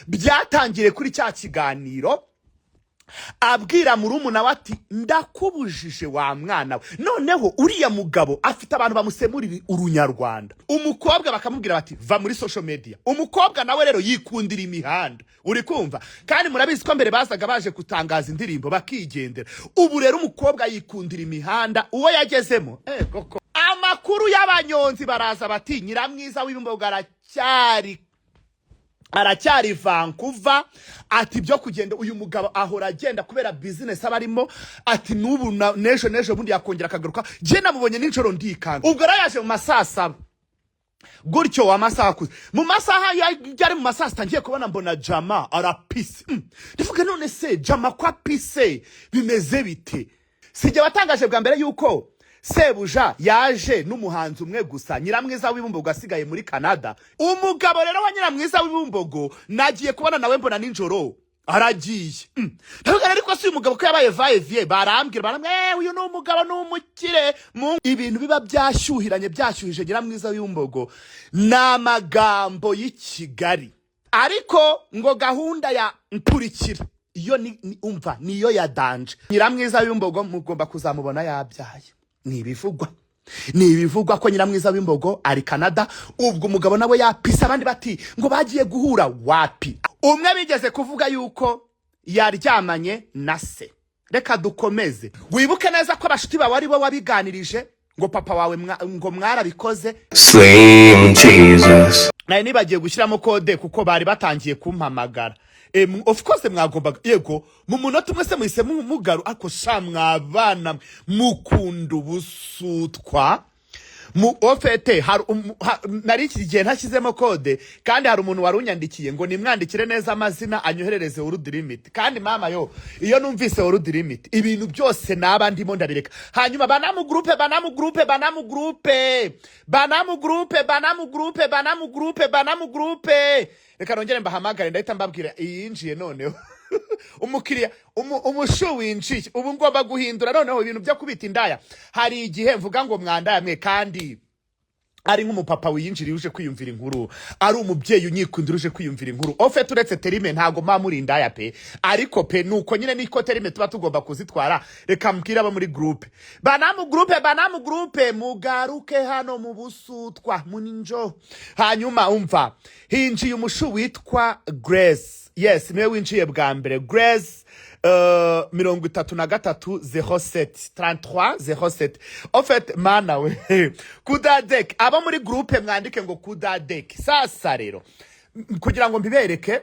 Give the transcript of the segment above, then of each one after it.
byatangire kuri cya kiganiro abwira murumuna we ati ndakubujije wa mwana we. Noneho uriya mugabo afite abantu bamusemurira urunyarwanda. Umukobwa bakamubwira bati va muri social media. Umukobwa nawe rero yikundira imihanda, uri kumva? Kandi murabizi ko mbere bazaga baje kutangaza indirimbo bakigendera. Ubu rero umukobwa yikundira imihanda uwo yagezemo. Koko amakuru y'abanyonzi baraza bati Nyiramwiza w'Ibimbogo aracyari Vancouver, ati byo kugenda uyu mugabo ahora agenda kubera business abarimo, ati nubu nejo bundi yakongera akagaruka. Je namubonye ninjoro ndikanga. Ubwo rayaje mu masasa gutyo wa masakuze mu masaha yari mu masasa tangiye kubona mbona Jama arapise. Ndivuga none se Jama kwa pise bimeze bite? Sije batangaje bwa mbere yuko Sebuja yaje n'umuhanzi umwe gusa, Nyiramwiza w'Ibimbogo asigaye muri Canada. Umugabo rero wa Nyiramwiza w'Ibimbogo nagiye kubona nawe mbona ninjoro aragiye. Ndavuga ariko si umugabo ko yabaye vaevie, barambwira uyu no umugabo n'umukire. Ibintu biba byashyuhije Nyiramwiza w'Ibimbogo n'amagambo y'Ikigali. Ariko ngo gahunda ya nkurikira iyo umva niyo ya danje. Nyiramwiza w'Ibimbogo mugomba kuzamubona yabyaye. Nibivugwa ko Nyiramwiza w'Ibimbogo ari Canada. Ubwo umugabo nawe yapisa, abandi bati ngo bagiye guhura wapi. Umwe bigeze kuvuga yuko yaryamanye na se. Reka dukomeze. Wibuke neza ko abashuti bawe ari bo wabiganirije ngo papa wawe ngo mwarabikoze. Slim Jesus. Naye nibagiye gushyiramo kode kuko bari batangiye kumpamagara. Of course mwagombaga yego mu munota umwe se muhise mugaru ako mwabana mukunda ubusutwa mu ofete nari iki gihe ntashyizemo kode, kandi hari umuntu warunyandikiye ngo nimwandikire neza amazina anyoherereze World Limit. Kandi mama iyo numvise World Limit ibintu byose naba ndimo ndabireka. Hanyuma banamu groupe reka nongere mbahamagare ndahita mbabwira iyinjiye noneho. Umukiriya umushu winjiye ubu ngomba guhindura noneho ibintu byo kubita indaya. Hari igihe mvuga ngo mwandaya mwe, kandi ari nk'umupapa wiyinjiriye uje kwiyumvira inkuru, ari umubyeyi unyikundira uje kwiyumvira inkuru. Ofe turetse terime ntago mamuri indaya pe, ariko pe nuko nyine niko terime tuba tugomba kuzitwara. Reka mbwira aba muri groupe banamu groupe mugaruke hano mu busutwa muninjo. Hanyuma umva hinjiye umushu witwa Grace. Yes, niwe winjiye bwa mbere. Grace 3307 En fait mana we kudadek aba muri groupe mwandike ngo kudadek. Sasa rero kugira ngo mbibereke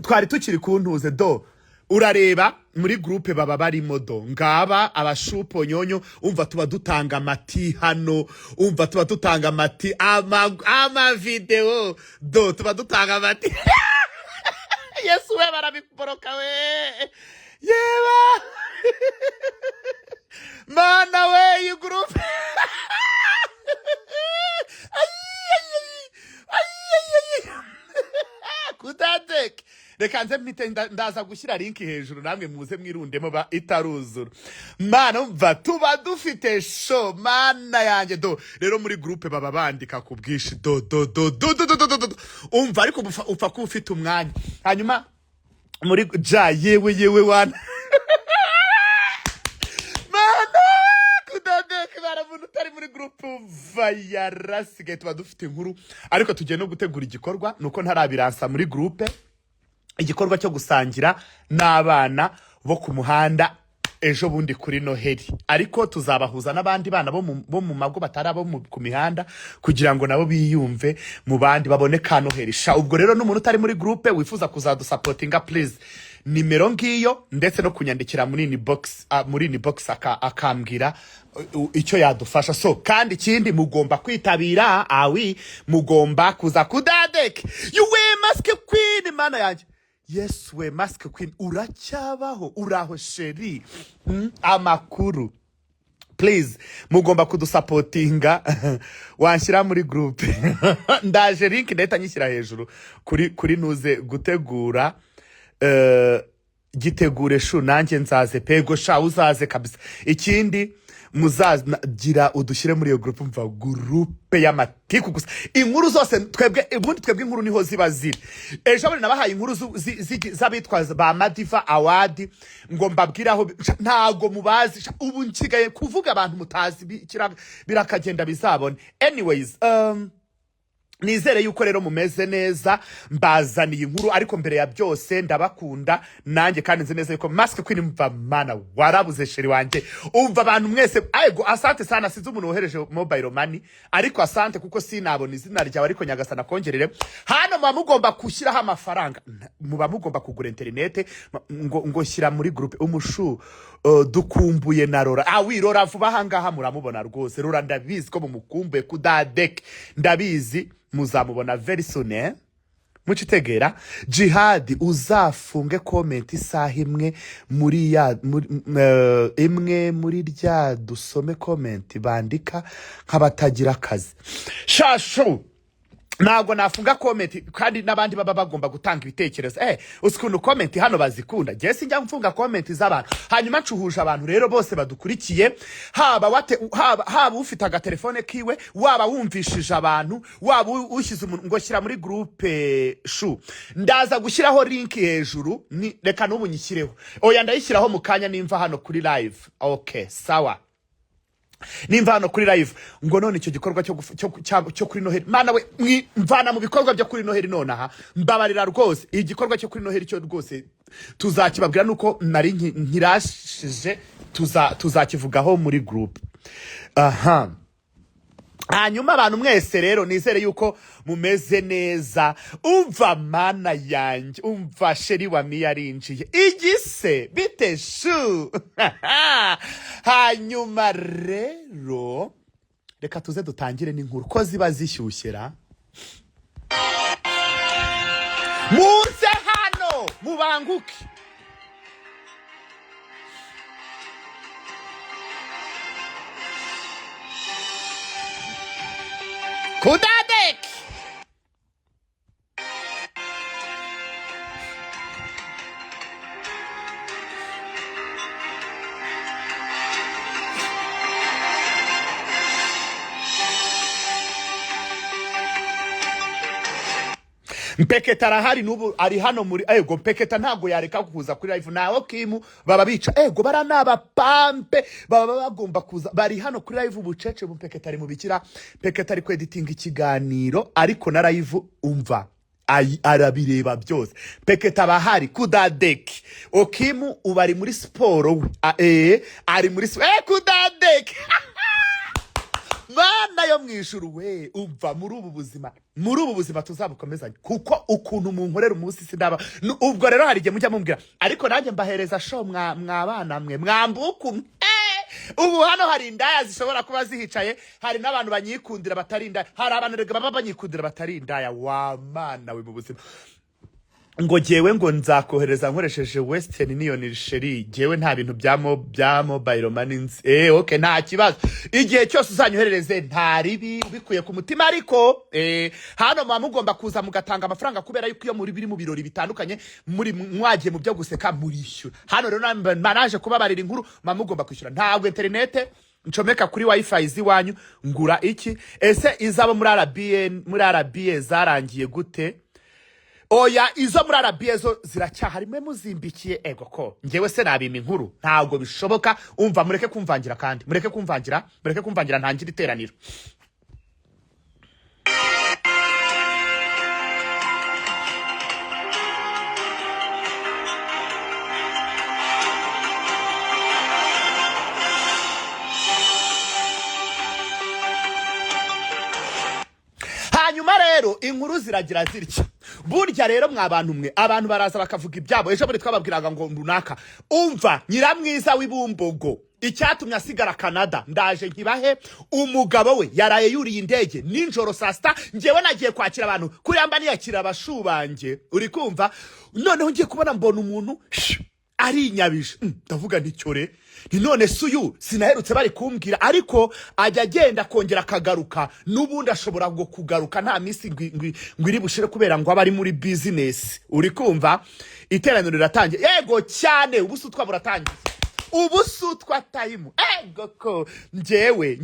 twari tukiri kuntuze urareba muri groupe baba barimo ngaba abashupo nyonyo. Umva tuba dutanga amati hano, umva tuba dutanga amati ama video tuba dutanga amati. Yesu we barabikoroka we yeba mana we you group kudadek. Reka nze mpite ndaza gushyira link hejuru namwe muze mwirundemo itaruzura. Mana umva tuba dufite show mana yanjye rero muri groupe baba bandika ku bwishi umva ariko upfa ko ufite umwanya. Hanyuma muri yewe wana mana kudadek baramuntu utari muri groupe umva yarasigaye. Tuba dufite inkuru ariko tugiye no gutegura igikorwa nuko ntarabiransa muri groupe, igikorwa cyo gusangira n'abana bo ku muhanda ejo bundi kuri Noheli. Ariko tuzabahuza n'abandi bana bo mu mago batarabo ku mihanda kugira ngo nabo biyumve mu bandi babone ka Noheli. Ubwo rero n'umuntu utari muri groupe wifuza kuzadusupportinga please nimero ngiyo, ndetse no kunyandikira muri inbox akambwira icyo yadufasha. Kandi ikindi mugomba kwitabira mugomba kuza kudadek. You wear mask queen mana yanjye. Yes we mask queen uracyabaho uraho sheri. Amakuru please mugomba kudusupportinga wanshyira muri groupe. Ndaje link ndahita nyishyira hejuru kuri nuze gutegura gitegure shu nanjye nzaze pego uzaze kabisa. Ikindi muzagira udushyire muri iyo groupe, mva groupe y'amatiku gusa. Inkuru zose twebwe inkuru niho ziba ziri. Ejo bari nabahaye inkuru z'abitwaza ba Madiva Award ngo mbabwiraho ntago mubazi. Ubu nsigaye kuvuga abantu mutazi birakagenda bizabone. Anyways, nizere yuko rero mumeze neza, mbazaniye inkuru. Ariko mbere ya byose ndabakunda nanjye, kandi nzi neza yuko Mask Queen mva mana warabuze sheri wanje. Umva abantu mwese, ego asante sana, size umuntu wohereje mobile money, ariko asante kuko sinabona izina ryawe, ariko nyagasana kongerere. Hano muba mugomba kushyiraho amafaranga, muba mugomba kugura internet ngo shyira muri groupe umushu. Dukumbuye na Rora. Rora vuba hangaha muramubona rwose. Rora ndabizi ko mumukumbuye kudadek, ndabizi muzamubona very soon. Mucitegera. Jihad uzafunge comment isaha imwe muri ya imwe muri rya dusome comment bandika nk'abatagira akazi. Shashu ntabwo nafunga comment, kandi nabandi baba bagomba gutanga ibitekerezo. Usikuntu comment hano bazikunda. Je sinjya mfunga comment z'abantu. Hanyuma ncuhuje abantu rero bose badukurikiye, haba ufite agatelefone kiwe, waba wumvishije abantu, waba ushyize umuntu ngo shyira muri groupe shu. Ndaza gushyiraho link hejuru, reka n'ubu nyishyireho. Oya ndayishyiraho mu kanya nimva hano kuri live. Okay, sawa. Nimva hano kuri live ngo none icyo gikorwa cyo kuri Noheli, mana we mvana mu bikorwa byo kuri Noheli nonaha, mbabarira rwose. Igikorwa cyo kuri Noheli cyo rwose tuzakibabwira nuko nari nkirashije, tuzakivugaho muri group. Hanyuma abantu mwese rero nizere yuko mumeze neza. Umva mana yanjye, umva sheri wa miyarinjiye igise bite shu. Hanyuma rero reka tuze dutangire n'inkuru ko ziba zishyushyera. Muze hano mubanguke. Kudadek. Mpeketa arahari nubu ari hano muri ego. Mpeketa ntago yareka kuza kuri live nawe Kimu baba bica ego baranaba pampe baba bagomba kuza bari hano kuri live ubucece. Mpeketa ari mu bikira, Mpeketa ari editing ikiganiro, ariko na live umva arabireba byose. Mpeketa bahari kudadeki. Okimu ubari muri sport ari muri kudadeki. Mana yo mwishuru we, umva muri ubu buzima tuzabukomezanya, kuko ukuntu munkorera umunsi sindaba. Ubwo rero hari igihe mujya mumbwira, ariko nanjye mbahereza show mwabana mwe mwambuka. Ubu hano hari indaya zishobora kuba zihicaye, hari n'abantu banyikundira batari indaya, hari abantu baba banyikundira batari indaya. Wa mana we mu buzima ngo jewe ngo nzakohereza nkoresheje Western Union sheri, jewe nta bintu bya mobile money. Okay, nta kibazo. Igihe cyose uzanyoherereze nta ribi ubikuye ku mutima, ariko hano mwa mugomba kuza mugatanga amafaranga, kubera yuko iyo muri biri mu birori bitandukanye muri mwagiye mu byo guseka murishyura. Hano rero naje kubabarira inkuru, mwa mugomba kwishyura. Ntabwo internet ncomeka kuri wifi ziwanyu. Ngura iki? Ese izabo muri RBA zarangiye gute? Oya, izo muri RBA zo ziracyaharimwe muzimbikiye. Ego ko ngewe se nabima inkuru ntago bishoboka. Umva mureke kumvangira, kandi mureke kumvangira ntangira iteraniro. Hanyuma rero inkuru ziragira zirya. Burya rero mwabantu mwe, abantu baraza bakavuga ibyabo. Ejo buri twababwiraga ngo runaka, umva Nyiramwiza w'Ibumbogo icyatumye asigara Canada, ndaje nkibahe. Umugabo we yaraye yuriye indege ninjoro saa sita, ngewe nagiye kwakira abantu kuri yamba niyakira abashu banje, uri kumva. Noneho ngiye kubona mbona umuntu ari nyabije, ndavuga nticyore ni none suyu sinaherutse bari kumbwira, ariko ajya agenda kongera akagaruka. Nubundi ashobora ngo kugaruka nta misi ngwiri bushire, kubera ngo abari muri business, uri kumva. Iteraniro riratangiye, yego cyane. Ubusutwa buratangiye, ubusutwa time. goko njyewe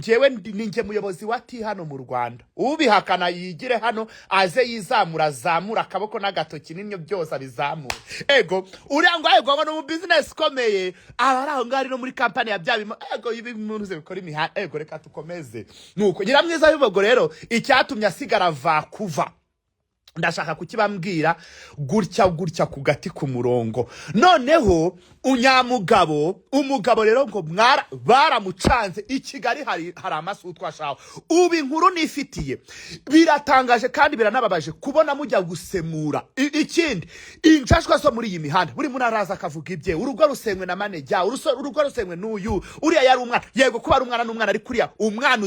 ninjye muyobozi wa ti hano mu Rwanda. Ubihakana yigire hano aze yizamura azamura akaboko n'agatoki n'inyo byose abizamura. Ego uriya ngo ego no mu business komeye abaraho ngari no muri company ya byabimo ego ibi munuze bikora imihanda. Ego reka tukomeze nuko Nyiramwiza bivugo rero icyatumye asigara Vancouver ndashaka kukibambwira gutya ku gati ku murongo. Noneho umugabo rero ngo baramucanze i Kigali hari amasu twashaho. Ubu inkuru nifitiye biratangaje kandi biranababaje kubona mujya gusemura ikindi injashwa so muri iyi mihanda buri munaraza akavuga ibye urugo rusenywe na manager urugo rusenywe n'uyu uriya yari umwana yego kuba ari umwana n'umwana ari kuriya umwana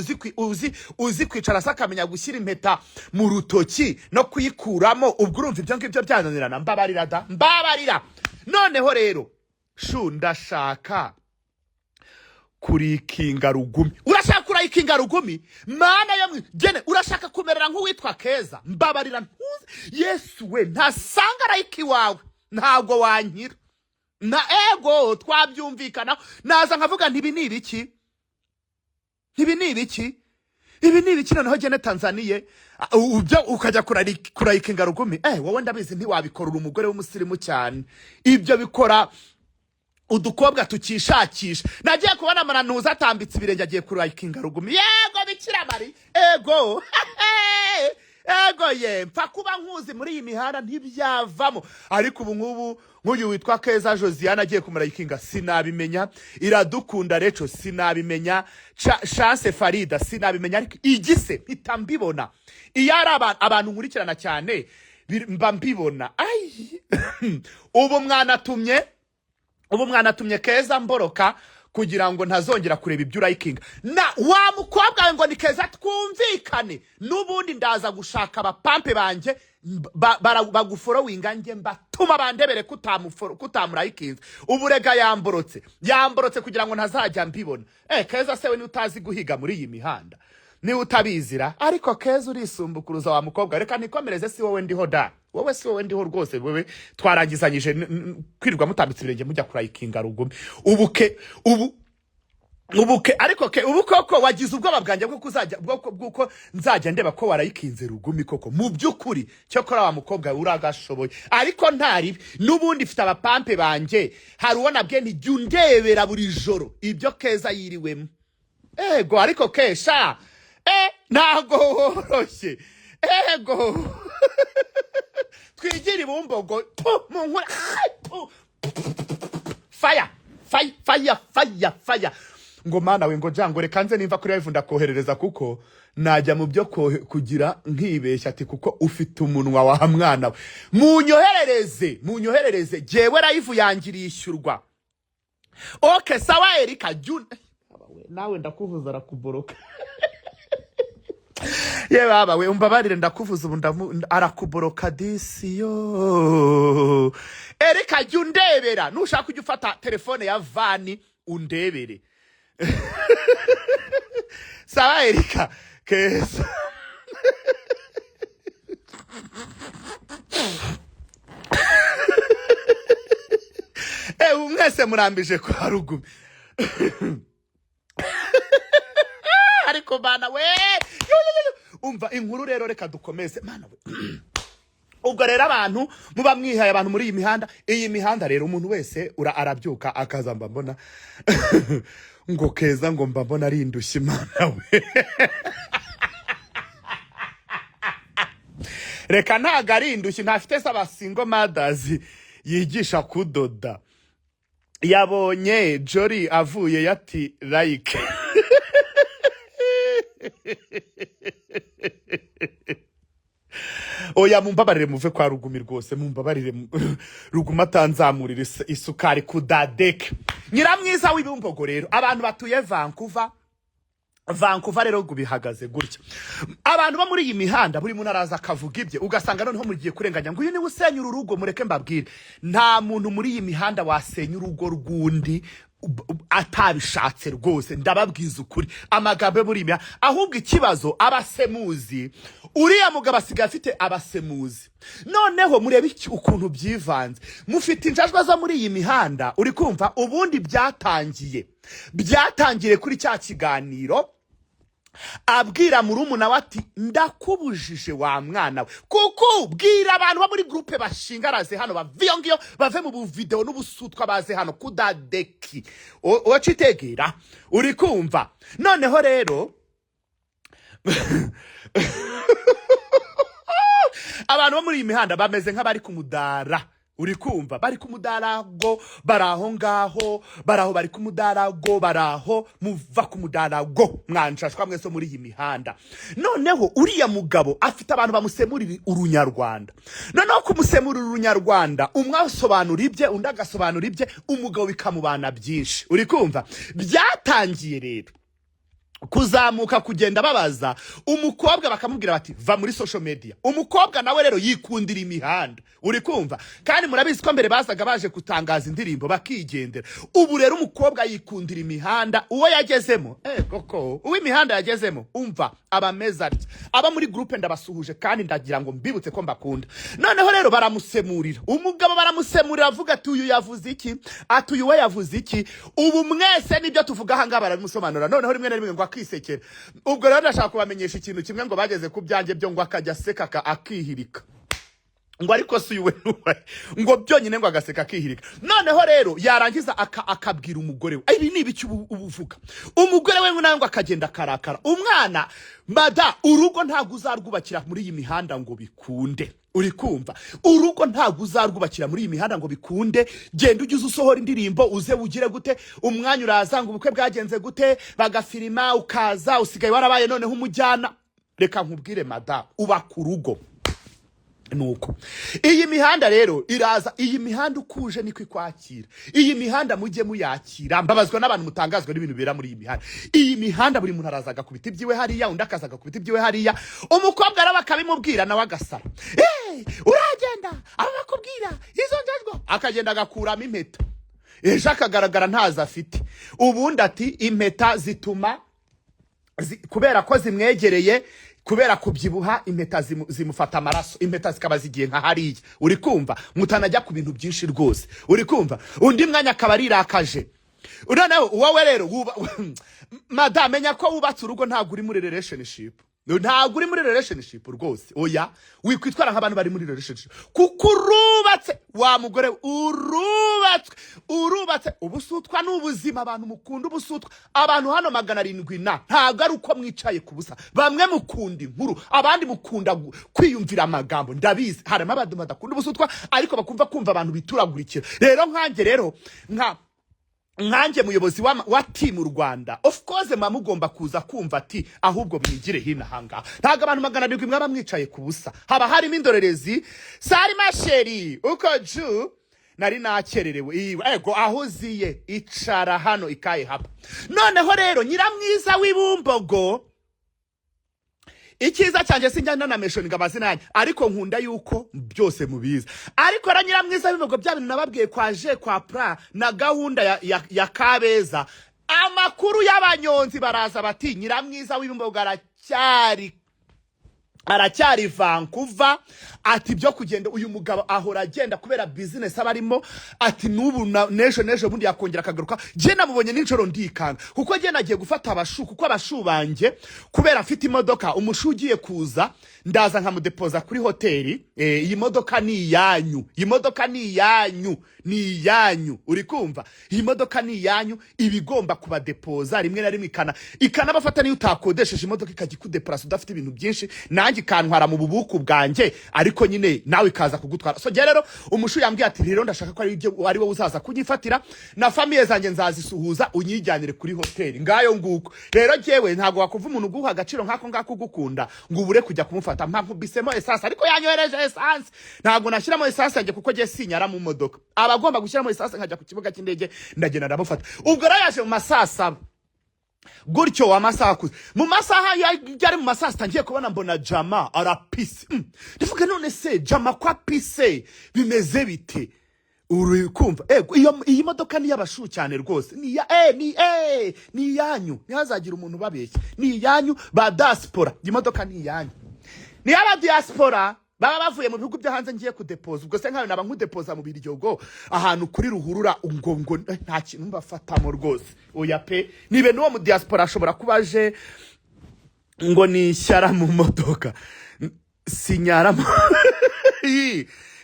uzi kwicara sakamenya gushyira impeta mu rutoki no kuramo ubwo urumva ibyo ngibyo byananirana. Mbabarira noneho rero ndashaka kurikinga Rugumi. Urashaka kurikinga Rugumi mana yamwe gene urashaka kumerera nk'uwitwa Keza. Mbabarira Yesu we ntasanga like wawe ntabwo wankira na ego twabyumvikana naza nkavuga ntibi ni ibiki noneho gene Tanzania ubyo ukajya kurayikinga Rugumi. Wowe ndabizi ntiwabikorera umugore w'umusirimu cyane. Ibyo bikora udukobwa tukishakisha. Nagiye kubona Mananuza atambitse ibirenge agiye kurayikinga Rugumi. Yego Bikira Mari ego ye mpfa kuba nkuzi muri iyi mihanda ntibyavamo. Ariko ubu nk'uyu witwa Keza Josiane agiye kumurayikinga sinabimenya. Iradukunda Recho sinabimenya. Chance Farida sinabimenya. Ariko igise mpita mbibona iyo ari abantu nkurikirana cyane mba mbibona. Ubu mwanatumye Keza mboroka kugira ngo ntazongera kureba ibyo urayikinga. Na wa mukobwa ngo ni Keza twumvikane n'ubundi ndaza gushaka abapampe banje baguforowinga nge mbatuma bandebere kutamurayikinze. Uburega yamborotse kugira ngo ntazajya mbibona. Keza sewe ni utazi guhiga muri iyi mihanda ni utabizira. Ariko Keza urisumbukuruza wa mukobwa reka nikomereze si wowe ndiho da. Wowe si wowe ndiho rwose wewe twarangizanyije kwirirwa mutambitse ibirenge mujya kurayikinga Rugumi. Ubuke ariko ubu koko wagize ubwoba bwanjye bw'uko nzajya ndeba ko warayikinze Rugumi koko mu byukuri cyo kora wa mukobwa uragashoboye. Ariko ntari n'ubundi mfite abapampe banje hari ubona bwe nti ndebera buri joro ibyo Keza yiriwemo. Ego ariko Kesha ntago woroshye. Ego twigira ibumbogo mu nkura fire ngo mana we ngo jango reka nze nimva kuri live ndakoherereza kuko najya mu byo kugira nkibeshya ati kuko ufite umunwa wa mwana we. Munyoherereze jewe live yangiriye ishyurwa. Okay sawa Erika June nawe ndakuvuza arakuboroka. Ye baba we umbabarire ndakuvuza ubu arakuboroka disiyo. Erika jya undebera nushaka kujya ufata telefone ya Vani undebere. Sawa Erika Keza. Mwese murambije kwa Rugumi. Ariko bana we umva inkuru rero reka dukomeze mana we. Ubwo rero abantu muba mwihaye abantu muri iyi mihanda rero umuntu wese arabyuka akazamba mbona ngo Keza ngo mbona ari indushyi mana we. Reka ntago ari indushyi ntafite saba single mothers yigisha kudoda. Yabonye Jory avuye yati like oya mumbabarire muve kwa Rugumi rwose mumbabarire Ruguma atanzamurira isukari kudadeke. Nyiramwiza w'ibumbogo rero abantu batuye Vancouver rero gubihagaze gutya. Abantu ba muri iyi mihanda buri muntu araza akavuga ibye ugasanga noneho mugiye kurenganya ngo uyu ni usenya urugo. Mureke mbabwire nta muntu muri iyi mihanda wasenya urugo rwundi atabishatse rwose ndababwiza ukuri amagambo muri imya. Ahubwo ikibazo abasemuzi uriya mugabo asigaye afite abasemuzi. Noneho murebe ukuntu byivanze, mufite injajwa zo muri iyi mihanda. Uri kumva? Ubundi byatangire kuri cya kiganiro abwira murumuna we ati ndakubujije wa mwana we, kuko bwira abantu bo muri groupe bashingaraze hano baviyongiyo bave mu video n'ubusutwa baze hano kudadeki ochitegera. Uri kumva? Noneho rero abantu bo muri iyi mihanda bameze nk'abari kumudara. Uri kumva? Bari kumudarago, baraho ngaho, baraho bari kumudarago, baraho muva kumudarago, mwanshashwa mwese muri iyi mihanda. Noneho uriya mugabo afite abantu bamusemurira urunyarwanda. Noneho kumusemurira urunyarwanda, umwe asobanura ibye, undi agasobanura ibye, umugabo bikamubana byinshi. Uri kumva? Byatangiye rero kuzamuka kugenda babaza umukobwa, bakamubwira bati va muri social media. Umukobwa nawe rero yikundira imihanda. Uri kumva? Kandi murabizi ko mbere bazaga baje kutangaza indirimbo bakigendera. Ubu rero umukobwa yikundira imihanda. Uwo yagezemo koko uw'imihanda yagezemo, umva abameza ati aba muri groupe ndabasuhuje kandi ndagira ngo mbibutse ko mbakunda. Noneho rero baramusemurira, umugabo baramusemurira avuga ati uyu yavuze iki, ati uyu we yavuze iki. Ubu mwese nibyo tuvuga hanga baramusobanura. Noneho rimwe na rimwe ngo akisekera. Ubwo rero ndashaka kubamenyesha ikintu kimwe, ngo bageze ku byanjye byo ngo akajya seka akihirika, ngo ariko si uwe ngo byonyine ngo agaseka akihirika. Noneho rero yarangiza akabwira umugore we, ibi ni ibiki ubuvuga? Umugore we nawe ngo akagenda karakara. Umwana mada, urugo ntago uzarwubakira muri iyi mihanda ngo bikunde. Uri kumva? Urugo ntago uzarwubakira muri iyi mihanda ngo bikunde. Genda ugize usohora indirimbo, uze ugire gute, umwanya uraza ngo ubukwe bwagenze gute, bagafirima ukaza usigaye warabaye noneho umujyana. Reka nkubwire mada, uba ku rugo. Nuko iyi mihanda rero iraza, iyi mihanda ukuje niko ikwakira. Iyi mihanda mujye muyakira. Mbabazwa n'abantu mutangazwa n'ibintu bera muri iyi mihanda. Iyi mihanda buri muntu arazaga ku biti byiwe hariya, undi akazaga ku biti byiwe hariya. Umukobwa rero bakabimubwira nawe agasara. Uragenda abakubwira izo njajwa, akagenda agakuramo impeta. Ejo akagaragara ntaza afite. Ubundi ati impeta zituma kubera ko zimwegereye, kubera kubyibuha, impeta zimufata amaraso, impeta zikaba zigiye nka hariya. Uri kumva? Mutanajya ku bintu byinshi rwose. Uri kumva? Undi mwanya akaba rirakaje. Uranawe wowe rero madame, menya ko wubatse urugo ntago uri muri relationship. Ntago uri muri relationship rwose. Oya, wikwitwara nk'abantu bari muri relationship. Kuko urubatse wa mugore, urubatse ubusutwa n'ubuzima. Abantu mukunda ubusutwa. Abantu hano 700 ntago ari uko mwicaye ku busa. Bamwe mukunda inkuru, abandi mukunda kwiyumvira amagambo. Ndabizi harimo abantu badakunda ubusutwa ariko bakumva abantu bituragurikira. Rero nkanjye rero nkanjye muyobozi wa team mu Rwanda, of course mugomba kuza kumva ati ahubwo mwigire hina hanga. Ntago abantu 700 mwaba mwicaye ku busa. Haba harimo indorerezi. Sari masheri uko ju nari nakererewe. Ego aho ziye icara hano ikaye hapa. Noneho rero Nyiramwiza w'Ibumbogo, ikiza cyanjye sinjyana na mentioning amazina yanyu, ariko nkunda yuko byose mubiza. Ariko ra Nyiramwiza w'Ibumbogo bya bintu nababwiye kwa pra na gahunda ya Kabeza, amakuru y'abanyonzi baraza bati Nyiramwiza w'Ibumbogo aracyari Vancouver. Ati byo kugenda uyu mugabo ahora agenda kubera business abarimo. Ati nubu nejo bundi yakongera akagaruka. Je namubonye n'injoro ndikanga kuko je nagiye gufata abashu, kuko abashu banje kubera afite imodoka, umushugiye kuza ndaza nkamudepoza kuri hoteli. Iyi modoka ni iyanyu, iyi modoka ni iyanyu, ni iyanyu. Uri kumva? Iyi modoka ni iyanyu, ibigomba kuba depoza rimwe na rimwe ikana bafata niyo utakodesheje imodoka ikagikudeplace udafite ibintu byinshi, nanjye kantwara mu bubuku bwanje, ariko nyine nawe ikaza kugutwara. So je rero umushu yambwiye ati rero ndashaka ko ari wowe uzaza kunyifatira na famille zanjye nzazisuhuza unyijyanire kuri hoteli. Ngayo nguko rero jewe ntago wakuva umuntu guha agaciro nkako ngako gukunda ngo ubure kujya kumufata mpakubisemo essence, ariko yanyohereje essence. Ntago nashyiramo essence yanjye kuko je sinyara mu modoka. Abagomba gushyiramo essence nkajya ku kibuga cy'indege ndagenda ndamufata. Ubwo rero yaje mu masasa gutyo wa masakuze. Mu masaha yari mu masasa tangiye kubona mbona Jama arapise. Ndivuga none se Jama kwa pise bimeze bite? Uri kumva? Iyi modoka ni y'abashu cyane rwose. Ni yanyu. Ntihazagira umuntu babeshya. Ni yanyu ba diaspora. Iyi modoka ni yanyu. ni aba diaspora baba bavuye mu bihugu byo hanze ngiye kudepoza ubwo se nkayo naba nkudepoza mu Biryogo ahantu kuri ruhurura ngo nta kintu mbafatamo rwose oya pe nibe n'uwo mu diaspora ashobora kubaje ngo ni shyara mu modoka sinyara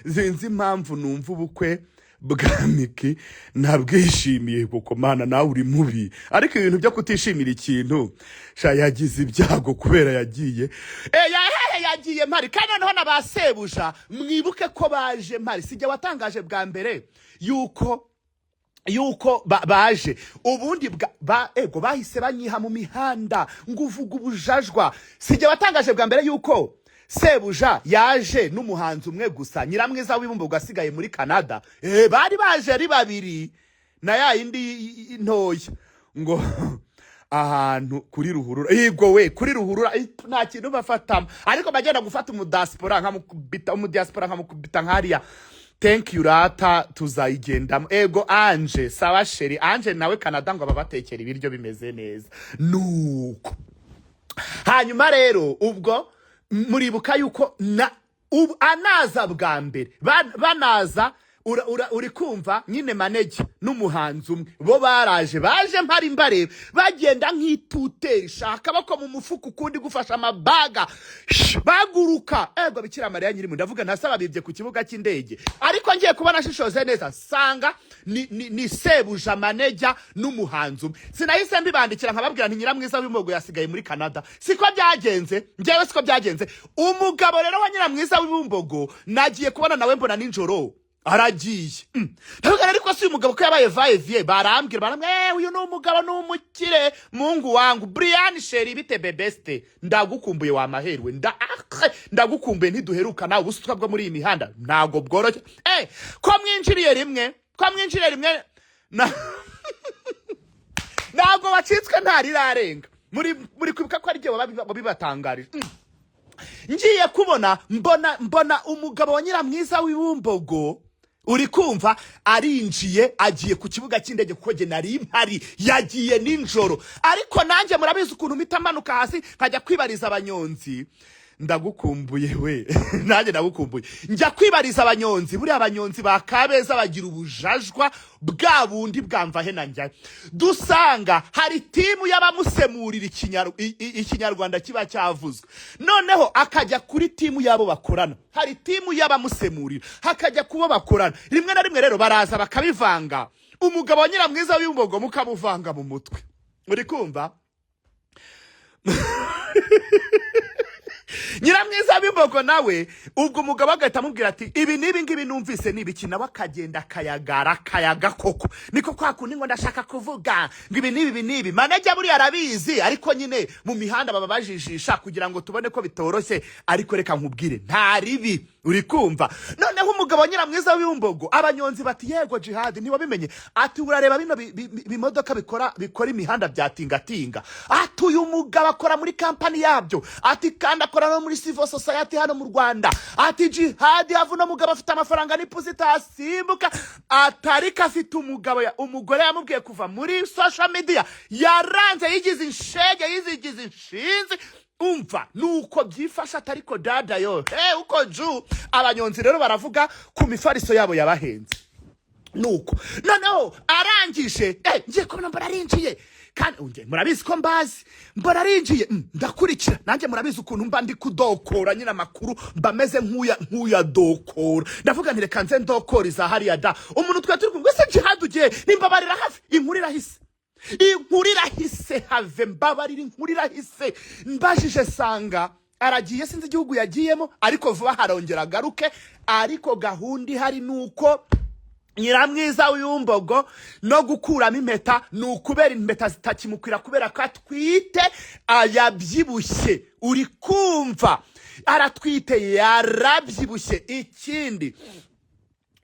zinzi impamvu numva ubukwe bwa Miki ntabwishimiye kuko mana nawe uri mubi ariko ibintu byo kutishimira ikintu sha yagize ibyago kubera yagiye yagiye mpari kandi noneho nabasebuja mwibuke ko baje mpari sijya watangaje bwa mbere yuko baje ubundi ego bahise banyiha mu mihanda nguvuga ubujajwa sijya watangaje bwa mbere yuko sebuja yaje n'umuhanzi umwe gusa Nyiramwiza w'Ibumbogo gasigaye muri Canada bari baje ari babiri na ya indi ntoya ngo ahantu kuri ruhurura yego we kuri ruhurura nta kintu bafatamo ariko bagenda gufata umudiaspora nkamukubita nkariya thank you rata tuzayigendamo ego Ange sawa sheri Ange nawe Canada ngo babatekera ibiryo bimeze neza nuko hanyuma rero ubwo muribuka yuko anaza bwa mbere banaza uri kumva nyine manege n'umuhanzi umwe bo baje mpari mbare bagenda nk'ituteri shaka bako mu mufuku kundi gufasha amabaga baguruka ego Bikira Mariya nyiri mu ndavuga nasaba bibye ku kibuga cy'indege ariko ngiye kubona shishoze neza sanga ni sebuja manege n'umuhanzi umwe sinahise mbibandikira nkababwira nti Nyiramwiza w'Ibumbogo yasigaye muri Canada siko byagenze ngewe siko byagenze umugabo rero wa Nyiramwiza w'Ibumbogo nagiye kubona nawe mbona ninjoro aragiye ndavuga ariko si umugabo ko yabaye vaevie barambwira uyu ni umugabo n'umukire mungu wangu Brian Sheri bite bebeste ndagukumbuye wa maherwe ndagukumbuye ntiduheruka nawe ubusutwa bwo muri iyi mihanda ntago bworoshye ko mwinjiriye rimwe ntago bacitswe ntarirarenga muri kwibuka ko ari byo babibatangarije ngiye kubona mbona umugabo wa Nyiramwiza w'Ibumbogo uri kumva arinjiye agiye ku kibuga cy'indege kuko je nari mpari yagiye ninjoro ariko nanjye murabizi ukuntu mitamanuka hasi nkajya kwibariza abanyonzi ndagukumbuye we nanjye ndagukumbuye njya kwibariza abanyonzi buri abanyonzi ba Kabeza bagira ubujajwa bwa bundi bwamva he nanjye dusanga hari timu y'abamusemurira ikinyarwanda kiba cyavuzwe noneho akajya kuri timu yabo bakorana hari timu y'abamusemurira hakajya kubo bakorana rimwe na rimwe rero baraza bakabivanga umugabo wa Nyiramwiza w'Ibumbogo mukabuvanga mu mutwe uri kumva Nyiramwiza w'Ibumbogo nawe ubwo umugabo agahita amubwira ati ibi ngibi numvise nibiki nawe akagenda kayaga koko niko kwa kundi ngo ndashaka kuvuga ngo ibi nibi manajya buri arabizi ariko nyine mu mihanda baba bajijisha kugira ngo tubone ko bitoroshye ariko reka nkubwire nta ribi uri kumva noneho umugabo Nyiramwiza w'Ibumbogo abanyonzi bati yego Jihad niba bimenye ati urareba bino bimodoka bikora imihanda bya tingatinga ati uyu mugabo akora muri company yabyo ati kandi akora no muri civil society hano mu Rwanda ati Jihad havuno mugabo afite amafaranga n'ipuzita asimbuka atarika afite umugore yamubwiye kuva muri social media yaranze yigize inshinzi umva nuko byifasha atariko dada yo uko ju abanyonzi rero baravuga ku mifariso yabo yabahenze nuko noneho arangije ngiye kubona mbona arinjiye kandi murabizi ko mbazi mbona arinjiye ndakurikira nanjye murabizi ukuntu mba ndi kudokora nyina makuru mbameze nkuya dokora ndavuga nti reka nze ndokora za hariya da umuntu twe turi ngo se Jihad ugiye nimbabarira hafi inkuru irahise have mbabarira inkuru irahise mbajije sanga aragiye sinzi igihugu yagiyemo ariko vuba harongera agaruke ariko gahunda ihari nuko Nyiramwiza w'Ibumbogo no gukuramo impeta nukubera impeta zitakimukwira kubera ko atwite ayabyibushye uri kumva aratwite yarabyibushye ikindi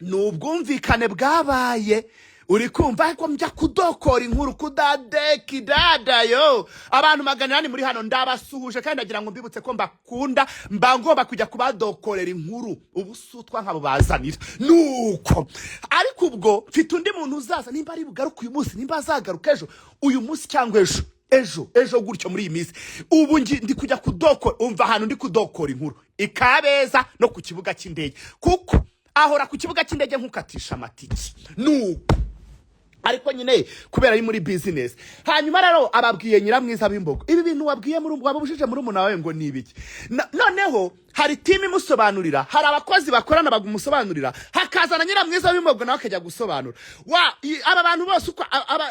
nubwumvikane bwabaye uri kumva ariko mjya kudokora inkuru kudadeki dada yo abantu 800 muri hano ndabasuhuje kandi ndagira ngo mbibutse ko mbakunda mbangomba kujya kubadokorera inkuru ubusutwa nkabo bazanira nuko ariko ubwo mfite undi muntu uzaza nimba ari bugaruka uyu munsi nimba azagaruka ejo uyu munsi cyangwa ejo ejo gutyo muri iyi minsi ubu ndi kujya kudokora, umva ahantu ndi kudokora inkuru Ikabeza no ku kibuga cy'indege, kuko ahora ku kibuga cy'indege nkukatisha amatiki nuko, ariko nyine kubera ari muri business. Hanyuma rero ababwiye Nyiramwiza w'Imbogo, ibi bintu wabwiye wabujije muri umuna wawe ngo nibiki. Noneho hari team imusobanurira, hari abakozi bakorana bagumusobanurira, hakazana Nyiramwiza w'Imbogo nawe akajya gusobanura. Aba bantu bose uko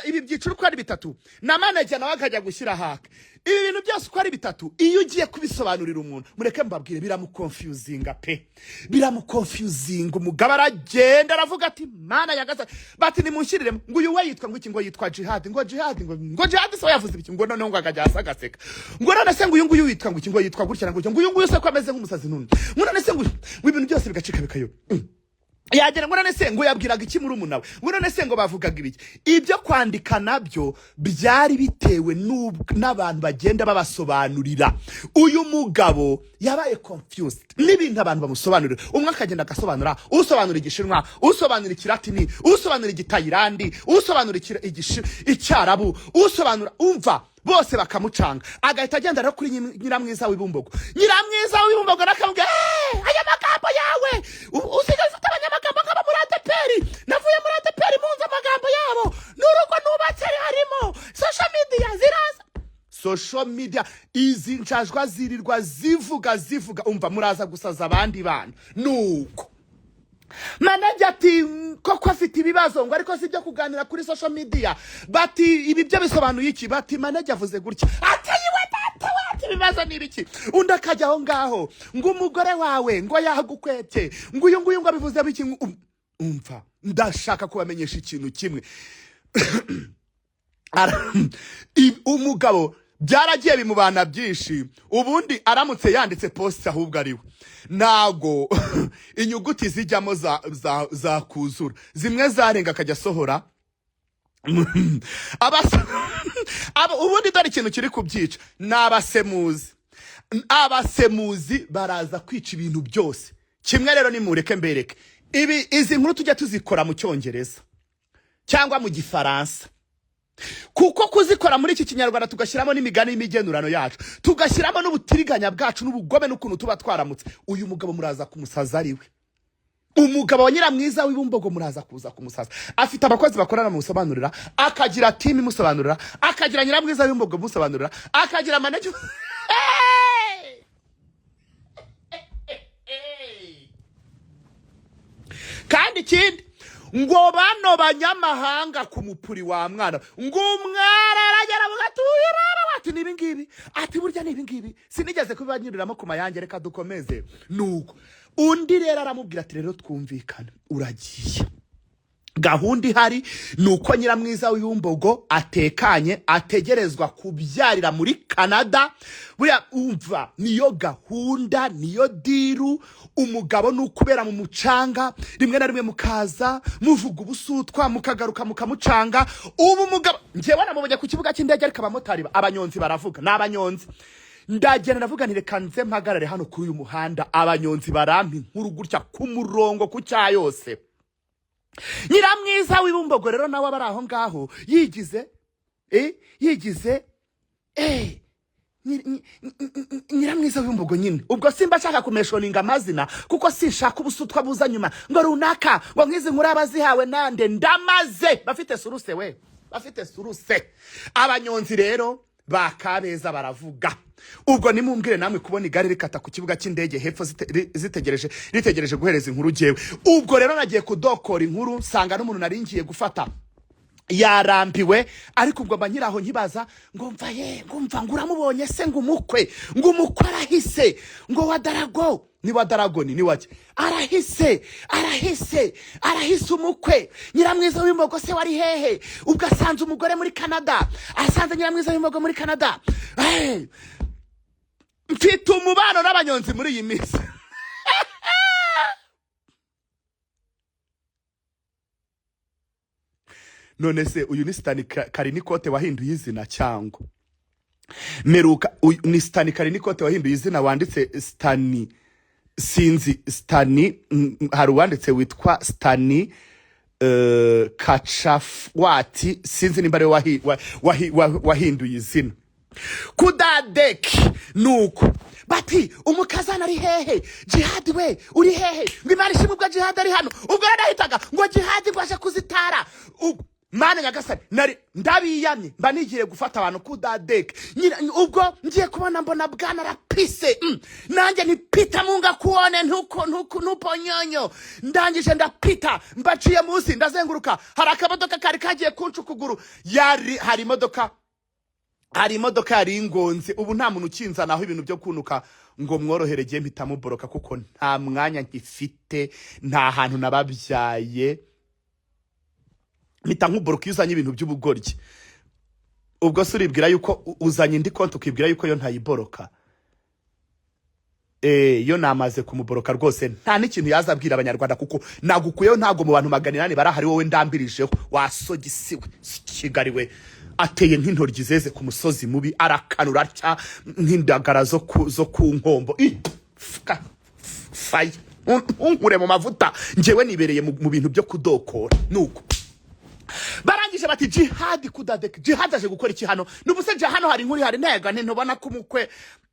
ibi byiciro uko ari bitatu na manager nawe akajya gushyira haka. Ibi bintu byose uko ari bitatu iyo ugiye kubisobanurira umuntu, mureke mbabwire biramuconfusinga pe, biramuconfusinga. Umugabo aragenda aravuga ati mana yagaza, bati nimunshyirire ngo uyu we yitwa ngo iki, ngo yitwa Jihad, ngo Jihad, ngo Jihad so yavuze ibiki, ngo none ngo akajya asagaseka, ngo none se ngo uyu nguyu yitwa ngo iki, ngo yitwa gutya ngo uyu nguyu se ko ameze nk'umusazi none, ngo none se ngo ibintu byose bigacika bikayo yagera, ngo none se ngo yabwiraga iki muri umunawe, ngo none se ngo bavugaga ibiki. Ibyo kwandika nabyo byari bitewe n'abantu bagenda babasobanurira. Uyu mugabo yabaye confused n'ibintu abantu bamusobanurira, umwe akagenda agasobanura, usobanura igishinwa, usobanura ikilatini, usobanura igitayirandi, usobanura icyarabu, usobanura, umva bose bakamucanga, agahita agenda rero kuri Nyiramwiza w'Ibumbogo. Nyiramwiza w'Ibumbogo nakamubwira aya magambo yawe usigaye ufite abanyamagambo nk'aba muri ADPR, navuye muri ADPR munze amagambo yabo, n'urugo nubatse harimo social media ziraza, social media izi njajwa zirirwa zivuga, umva muraza gusaza abandi bana nuko. Manager ati koko afite ibibazo ngo ariko sibyo kuganira kuri social media, bati ibi byo bisobanuye iki, bati manager avuze gutya, ati yiwe data wati ibibazo nibiki. Undi akajya aho ngaho ngo umugore wawe ngo yagukwete, ngo uyu nguyu ngo abivuze biki. Umva ndashaka kubamenyesha ikintu kimwe umugabo byaragiye bimubana byinshi, ubundi aramutse yanditse post ahubwo ariwe nago inyuguti zijyamo za kuzura zimwe zarenga akajya sohora ubundi dore ikintu kiri kubyica n'abasemuzi baraza kwica ibintu byose kimwe. Rero nimureke mbereke izi nkuru tujya tuzikora mu Cyongereza cyangwa mu Gifaransa, kuko kuzikora muri iki Kinyarwanda tugashyiramo n'imigani y'imigenurano yacu, tugashyiramo n'ubutiriganya bwacu n'ubugome n'ukuntu tuba twaramutse. Uyu mugabo muraza kumusaza ariwe umugabo wa Nyiramwiza w'Ibumbogo, muraza kuza kumusaza. Afite abakozi bakorana mu musobanurira, akagira team imusobanurira, akagira Nyiramwiza w'Ibumbogo musobanurira, akagira manager kandi ikindi ngo bano banyamahanga ku mupuri wa mwana, ngo umwara aragera bugatuyirara bati nibi ngibi, ati burya nibi ngibi sinigeze kubanyuriramo ku mayange, reka dukomeze. Nuko undi rero aramubwira ati rero twumvikana, uragiye. Gahunda ihari nuko Nyiramwiza w'Ibumbogo atekanye ategerezwa kubyarira muri Canada. Buya umva niyo gahunda, niyo diru. Umugabo nukubera mu mucanga, rimwe na rimwe mukaza muvuga ubusutwa, mukagaruka mukamucanga. Ubu mugabo njewe namubonye ku kibuga cy'indege, ariko abamotari abanyonzi baravuga, n'abanyonzi ndagenda ndavuga nti reka nze mpagarare hano kuri uyu muhanda, abanyonzi barampi nkuru gutya ku murongo ku cyayose. Nyiramwiza w'Ibumbogo rero nawe abari aho ngaho yigize Nyiramwiza w'Ibumbogo nyine. Ubwo simba shaka kumeshoninga amazina kuko sinshaka ubusutwa buza nyuma ngo runaka ngo nkizi nkuru abazihawe nande, ndamaze bafite suruse we, bafite suruse. Abanyonzi rero bakabeza baravuga. Ubwo nimumbwire namwe kubona igare rikata ku kibuga cy'indege hepfo ritegereje guhereza inkuru jewe. Ubwo rero nagiye kudokora inkuru, nsanga n'umuntu naringiye gufata yarambiwe, ariko ubwo banyiraho nkibaza ngo mva nguramubonye se ngo umukwe arahise, ngo wa Darago ni wa Daragoni ni wake arahise umukwe. Nyiramwiza w'Ibumbogo se wari hehe? Ubwo asanze umugore muri Canada, asanze Nyiramwiza w'Ibumbogo muri Canada. Mfite umubano n'abanyonzi muri iyi minsi. None se uyu ni Stani Karinikote wahinduye izina cyangwa meruka? Ni Stani Karinikote wahinduye izina, wanditse Stani sinzi Stani, hari uwanditse witwa Stani Kachafwati, sinzi nimba ari wahinduye izina. Kudadeki nuko bati umukazana ari hehe, Jihad we uri hehe, ngimari shimubwa Jihad ari hano, ubwo yarahitaga ngo Jihad ngwaje kuzitara. Mana nyagasani nari ndabiyamye mba nigiye gufata abantu Kudadeki, ubwo ngiye kubona mbona bwana rapise, nanjye nipita munga kuone ntupo nyonyo, ndangije ndapita mbaciye munsi ndazenguruka, hari akamodoka kari kagiye kunca ukuguru, hari imodoka yari ingonze. Ubu nta muntu ukinzanaho ibintu byo kunuka ngo mworohereye mpita muboroka, kuko nta mwanya ngifite, nta hantu nababyaye, mpita nkuboroka iyo uzanye ibintu by'ubugoryi. Ubwo se uribwira yuko uzanye indi konti ukibwira yuko yo ntayiboroka? Yo namaze kumuboroka rwose, nta n'ikintu yazabwira abanyarwanda, kuko nagukuyeho ntago mu bantu 800 barahari, wowe ndambirijeho wasogisiwe Kigali we. Ateye nk'intoryi zeze ku musozi mubi, arakanura atya nk'indagara zo ku nkombo. Fai unkure mu mavuta, njewe nibereye mu bintu byo kudokora. Nuko barangije bati Jihad Kudadeki, Jihad aje gukora iki hano? Nubuse je hano hari nkuri hari ntega ntubona ko umukwe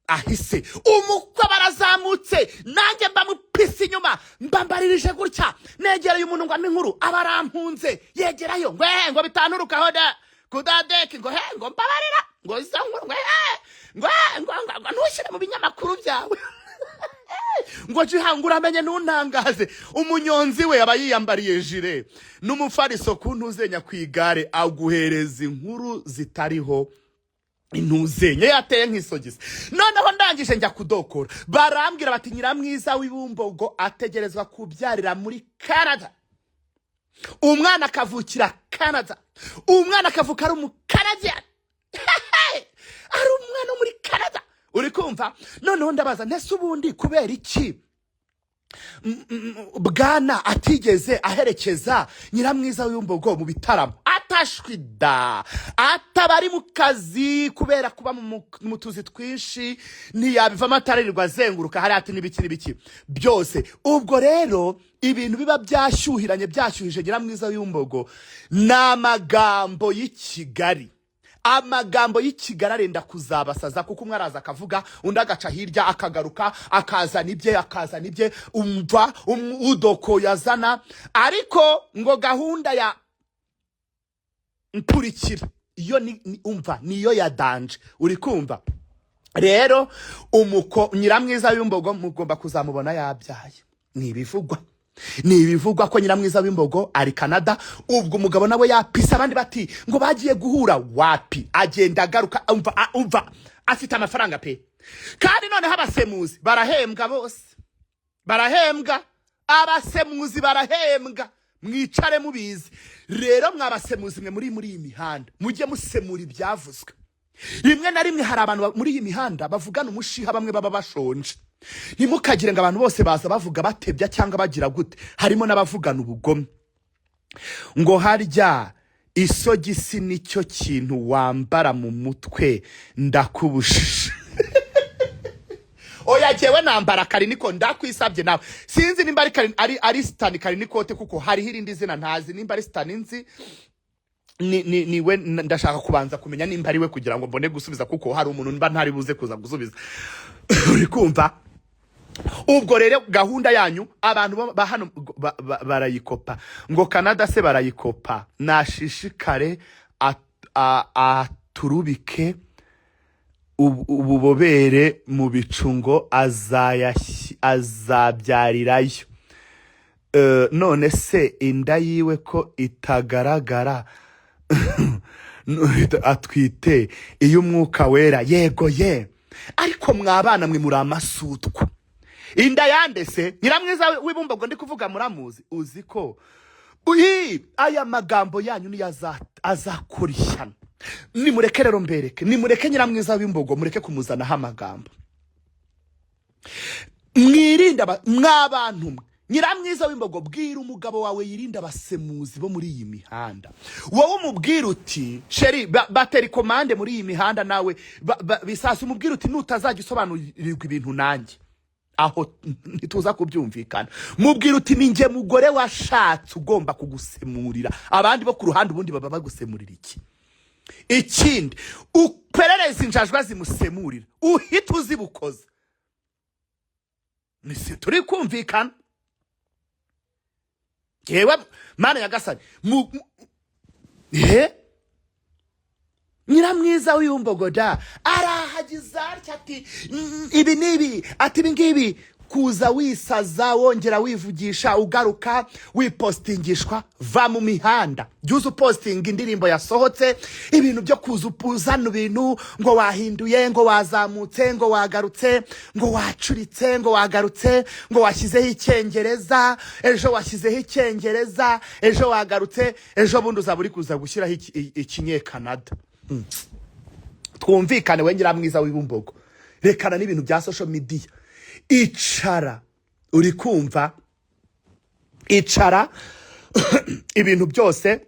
ahise. Umukwe barazamutse, nanjye mba mupisi inyuma, mbambaririje gutya, negereye umuntu ngo inkuru abarampunze, yegerayo ngo bitanurukaho da Kudadeki, ngo mbabarira, ngo izo nkuru ngo ntushyire mu binyamakuru byawe. Ngo Jihangura amenye nuntangaze. Umunyonzi we aba yiyambariye jire n'umufariso kuntuzenya kwigare, aguhereza inkuru zitariho intuzenya, yateye nk'isogisi. Noneho ndangije njya kudokora, barambwira bati Nyiramwiza w'Ibumbogo ategerezwa kubyarira muri Canada, umwana akavukira Canada, umwana akavuka ari umukanadian, ari umwana muri Canada. Uri kumva? Noneho ndabaza ntese ubundi kubera iki bwana atigeze aherekeza Nyiramwiza w'Ibumbogo mu bitaramo? Atashwida, atabari mu kazi kubera kuba mu tuzi twinshi, ntiyabivamo ataririrwa azenguruka hari ati n'ibiki byose. Ubwo rero ibintu biba byashyuhiranye byashyuhije Nyiramwiza w'Ibumbogo n'amagambo y'Ikigali. Amagambo y'Ikigali arenda kuzabasaza, kuko umwe araza akavuga, undi agaca hirya akagaruka akazana ibye, umva udoko yazana. Ariko ngo gahunda ya nkurikira iyo umva niyo ya danje. Uri kumva? Rero Nyiramwiza w'Ibumbogo mugomba kuzamubona yabyaye. Nibivugwa ko Nyiramwiza w'Ibumbogo ari Canada. Ubwo umugabo nawe yapisa, abandi bati ngo bagiye guhura. Wapi, agenda agaruka, umva afite amafaranga pe. Kandi noneho abasemuzi barahembwa, bose barahembwa, abasemuzi barahembwa, mwicare mubizi. Rero mwabasemuzi mwe muri iyi mihanda mujye musemura ibyavuzwe. Rimwe na rimwe hari abantu muri iyi mihanda bavugana umushiha, bamwe baba bashonje. Ntimukagire ngo abantu bose baza bavuga batebya cyangwa bagira gute. Harimo n'abavugana ubugome, ngo harya isogisi nicyo kintu wambara mu mutwe ndakubusha. Oya jewe nambara kariniko, ndakwisabye nawe. Sinzi nimba ari Stan karinikote, kuko hari irindi zina ntazi. Nimba ari Stan nzi, niwe ndashaka kubanza kumenya nimba ari we kugira ngo mbone gusubiza, kuko hari umuntu mba ntari buze kuza gusubiza. Uri kumva? Ubwo rero gahunda yanyu abantu hano barayikopa, ngo Canada se barayikopa. Nashishikare aturubike ububobere mu bicungo azabyarirayo. None se inda yiwe ko itagaragara atwite iyo umwuka wera? Yego ye, ariko mwabana mwe muri amasutwa. Inda yandese Nyiramwiza w'Ibumbogo ndi kuvuga muramuzi. Uzi ko aya magambo yanyu ni azakurishana. Nimureke rero mbereke, nimureke Nyiramwiza w'Ibumbogo mureke kumuzanaho amagambo. Mwirinda mwabantu mwe. Nyiramwiza w'Ibumbogo, bwira umugabo wawe yirinda abasemuzi bo muri iyi mihanda. Wowe umubwira uti sheri bateri komande muri iyi mihanda, nawe bisasa umubwira uti nutazajya usobanurirwa ibintu nanjye. aho ntituza kubyumvikana. Mubwira uti ninjye mugore washatse ugomba kugusemurira, abandi bo ku ruhande ubundi baba bagusemurira iki? Ikindi uperereza injajwa zimusemurira uhita uzibukoza. Nisi turi kumvikana. Yewe mana yagasani Nyiramwiza w'iyumbogoda arahagiza ati ibi nibi, ati ibingibi, kuza wisaza wongera wivugisha ugaruka wipostingishwa. Va mu mihanda, juzu posting indirimbo yasohotse, ibintu byo kuza upuzana ibintu ngo wahinduye, ngo wazamutse, ngo wagarutse, ngo wacuritse, ngo wagarutse, ngo washyizeho icyongereza, ejo washyizeho icyongereza, ejo wagarutse, ejo bundi uzaba uri kuza gushyiraho ikinyekanada. Twumvikane we Nyiramwiza w'ibumbogo, rekana n'ibintu bya social media. Icara, uri kumva? Icara ibintu byose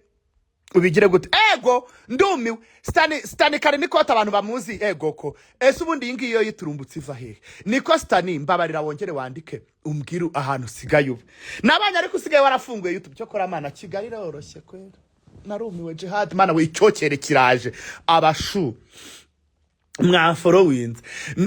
ubigire gute? Ego ndumiwe. Stani kare niko abantu bamuzi ego ko. Ese ubundi iyi ngiyo yiturumbutse iva hehe? Niko Stani mbabarira wongere wandike umbwiru ahantu sigaye ube. Nabanye ariko usigaye warafunguye YouTube cyo kora mana Kigali roroshye kwera. Narumiwe Jihad mana we icyokere kiraje abashu mwaforowind.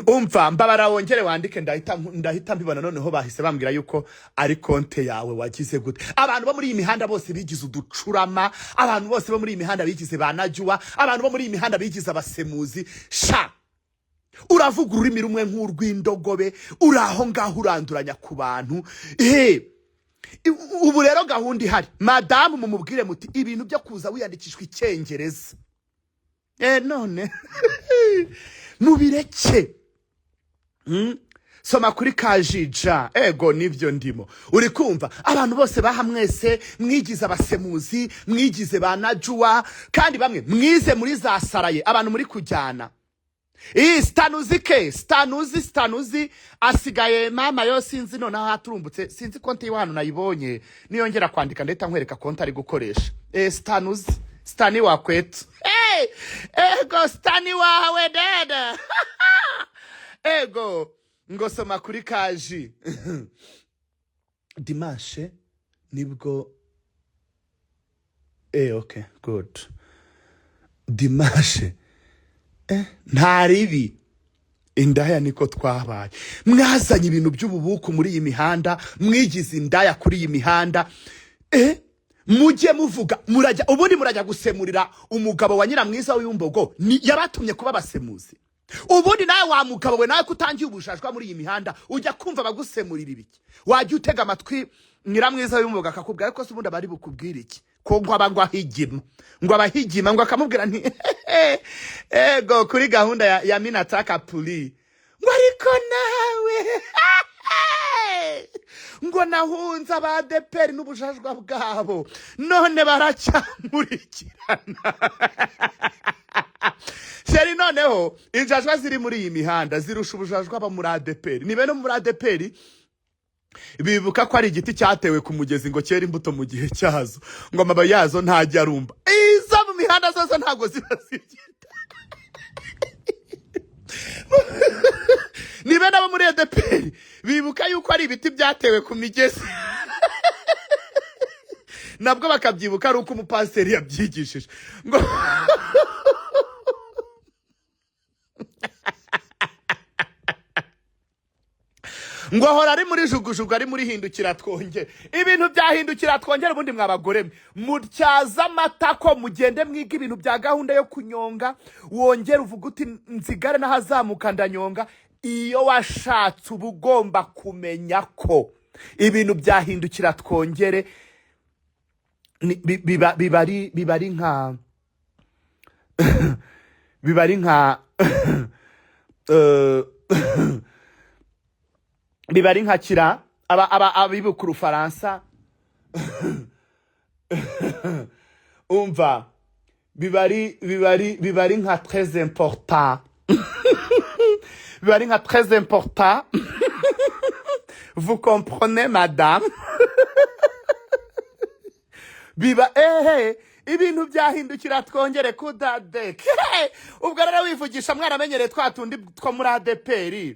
Umva mbabara wongere wandike ndahita mbibona noneho bahise bambwira yuko ari konte yawe wagize gute. Abantu bo muri iyi mihanda bose bigize uducurama, abantu bose bo muri iyi mihanda bigize banajua, abantu bo muri iyi mihanda bigize abasemuzi. Sha uravuga ururimi rumwe nk'urw'indogobe, uraho ngaho uranduranya ku bantu. Ubu rero gahunda ihari, madamu mumubwire muti ibintu byo kuza wiyandikishwa icyongereza none mubireke. Soma kuri Kajija, ego nivyo ndimo. Uri kumva abantu bose baha mwese mwigize abasemuzi, mwigize banajua, kandi bamwe mwize muri za saraye abantu muri kujyana. Stanuzi asigaye mama yo sinzi none haturumbutse, sinzi konti y'ahantu nayibonye, niyongera kwandika ndeta nkwereka konti ari gukoresha. Stani wakwetu. Ego Stani wawe dada. Ego ngo soma kuri Kaji. Dimanche nibwo okay good. Dimanche ntaribi indaya niko twabaye. Mwazanye ibintu by'ububuku muri iyi mihanda, mwigize indaya kuri iyi mihanda. Mujye muvuga murajya ubundi murajya gusemurira umugabo wa Nyiramwiza w'iyumbogo yabatumye kuba basemuzi. Ubundi nawe wa mugabo we nawe kutangiye ubujajwa muri iyi mihanda ujya kumva bagusemurira ibiki? Wajya utega amatwi Nyiramwiza w'iyumbogo akakubwira ko ubundi abari bukubwira iki? Ko ngo abahigima ngo akamubwira nti ego kuri gahunda ya Minataka Puli ngo ariko nawe ngo nahunza abadeperi n'ubujajwa bwabo none baracyamurikirana. Sheri noneho injajwa ziri muri iyi mihanda zirusha ubujajwa aba muri ADPR. Nibe no muri ADPR bibuka ko ari igiti cyatewe ku mugezi ngo cyera imbuto mu gihe cyazo, ngo amababi yazo ntajya arumba. Izo mu mihanda zose ntago ziba zigita. Nibe nabo muri ADPR bibuka yuko ari ibiti byatewe ku migezi. Nabwo bakabyibuka ari uko umupasiteri yabyigishije ngo ngo ahora ari muri jugujugu, ari muri hindukira twongere. Ibintu byahindukira twongere ubundi mwabagore mutyaza amatako mugende mwiga ibintu bya gahunda yo kunyonga, wongere uvuga uti nzigare n'ahazamuka ndanyonga. Iyo washatse uba ugomba kumenya ko ibintu byahindukira twongere bibari nka bibari nka kira abibuka Urufaransa. Umva bibari nka très important. Bibari nka très important. Vous comprenez madame? Biba ibintu byahindukira twongere kudadeke. Ubwo rero wivugisha mwaramenyere twatundi two muri ADPR